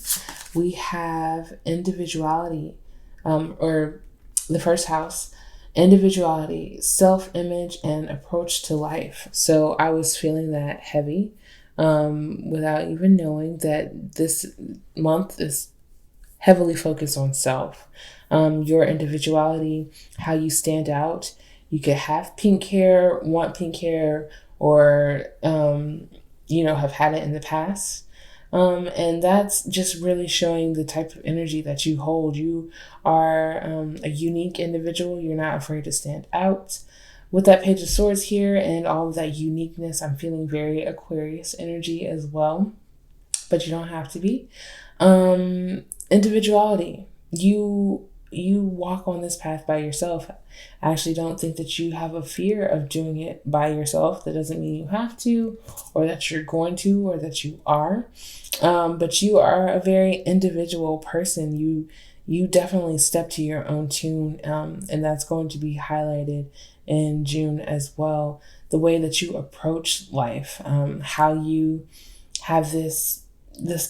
Speaker 1: We have individuality, or the first house, individuality, self-image, and approach to life. So I was feeling that heavy without even knowing that this month is heavily focused on self, your individuality, how you stand out. You could have pink hair, want pink hair, or, have had it in the past. And that's just really showing the type of energy that you hold. You are a unique individual. You're not afraid to stand out. With that Page of Swords here and all of that uniqueness, I'm feeling very Aquarius energy as well, but you don't have to be. Individuality. You walk on this path by yourself. I actually don't think that you have a fear of doing it by yourself. That doesn't mean you have to, or that you're going to, or that you are. But you are a very individual person. You definitely step to your own tune, and that's going to be highlighted in June as well. The way that you approach life, how you have this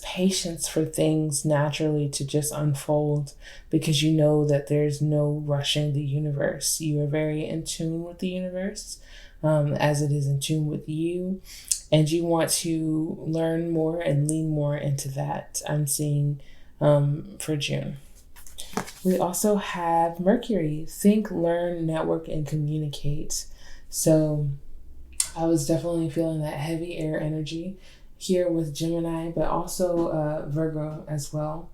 Speaker 1: patience for things naturally to just unfold, because you know that there's no rushing the universe. You are very in tune with the universe, as it is in tune with you, and you want to learn more and lean more into that. I'm seeing for June. We also have Mercury, think, learn, network, and communicate. So I was definitely feeling that heavy air energy here with Gemini, but also Virgo as well,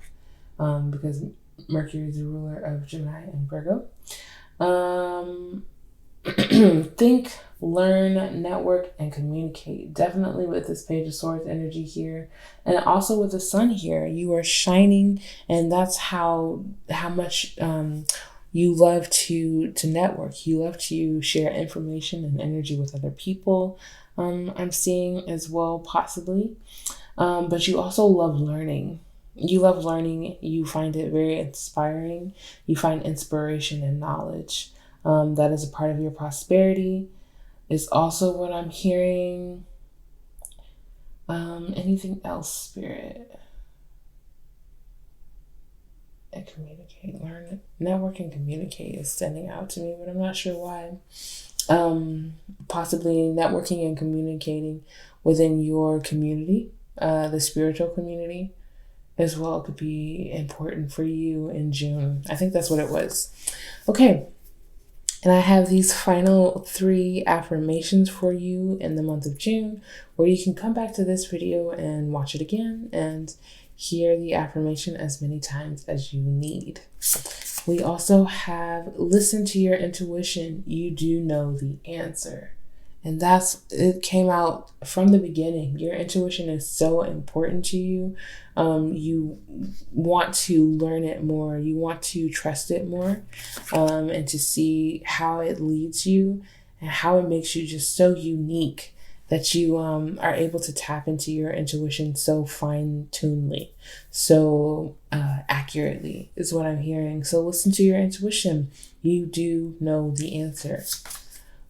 Speaker 1: because Mercury is the ruler of Gemini and Virgo. Think, learn, network, and communicate. Definitely with this Page of Swords energy here, and also with the Sun here, you are shining, and that's how much you love to network. You love to share information and energy with other people. I'm seeing as well, possibly, but you also love learning. You love learning. You find it very inspiring. You find inspiration and knowledge. That is a part of your prosperity. Is also what I'm hearing. Anything else, Spirit? And communicate, learn, network, and communicate is standing out to me, but I'm not sure why. Possibly networking and communicating within your community, the spiritual community as well, could be important for you in June. I think that's what it was. Okay. And I have these final 3 affirmations for you in the month of June, where you can come back to this video and watch it again and hear the affirmation as many times as you need. We also have listen to your intuition. You do know the answer. And it came out from the beginning. Your intuition is so important to you. You want to learn it more. You want to trust it more, and to see how it leads you and how it makes you just so unique that you are able to tap into your intuition so fine-tunedly, so accurately is what I'm hearing. So listen to your intuition. You do know the answer.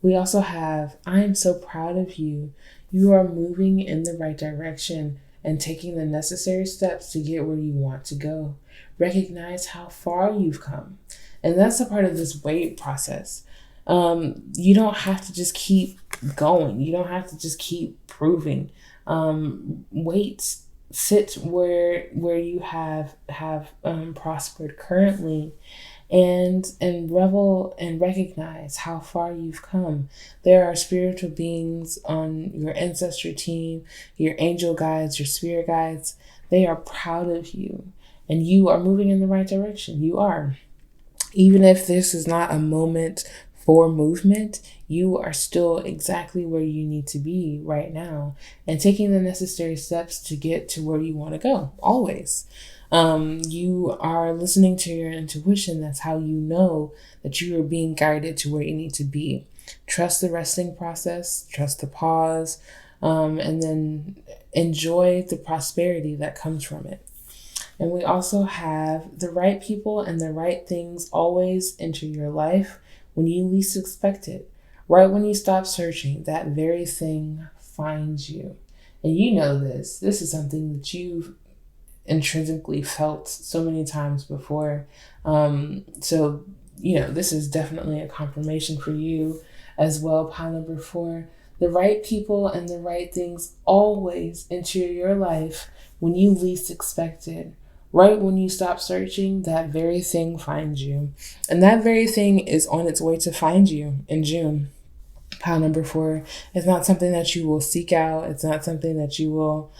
Speaker 1: We also have, I am so proud of you. You are moving in the right direction and taking the necessary steps to get where you want to go. Recognize how far you've come. And that's a part of this wait process. You don't have to just keep going. You don't have to just keep proving. Wait, sit where you have prospered currently, and revel and recognize how far you've come. There are spiritual beings on your ancestry team, your angel guides, your spirit guides. They are proud of you, and you are moving in the right direction. You are. Even if this is not a moment for movement, you are still exactly where you need to be right now and taking the necessary steps to get to where you want to go, always. You are listening to your intuition. That's how you know that you are being guided to where you need to be. Trust the resting process, trust the pause, and then enjoy the prosperity that comes from it. And we also have the right people and the right things always enter your life when you least expect it. Right when you stop searching, that very thing finds you. And you know this. This is something that you've intrinsically felt so many times before. So, this is definitely a confirmation for you as well. Pile number 4, the right people and the right things always enter your life when you least expect it. Right when you stop searching, that very thing finds you. And that very thing is on its way to find you in June. Pile number 4 is not something that you will seek out. It's not something that you will,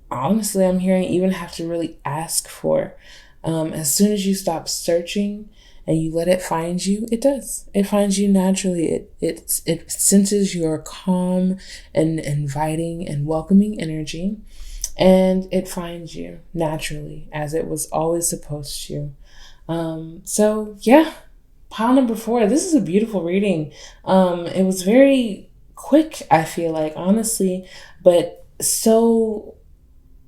Speaker 1: honestly, I'm hearing even have to really ask for. As soon as you stop searching and you let it find you, it does. It finds you naturally. It senses your calm and inviting and welcoming energy, and it finds you naturally as it was always supposed to. So yeah, pile number 4. This is a beautiful reading. It was very quick, I feel like, honestly, but so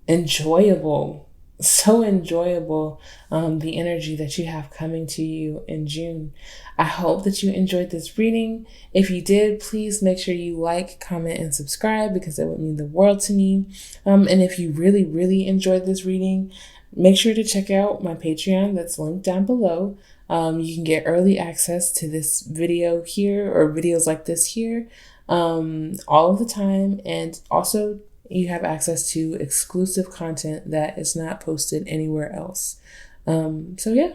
Speaker 1: enjoyable. The energy that you have coming to you in June. I hope that you enjoyed this reading. If you did, please make sure you like, comment, and subscribe, because it would mean the world to me. And if you really, really enjoyed this reading, make sure to check out my Patreon that's linked down below. You can get early access to this video here, or videos like this here, all of the time, and also you have access to exclusive content that is not posted anywhere else. So yeah,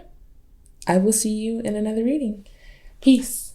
Speaker 1: I will see you in another reading. Peace.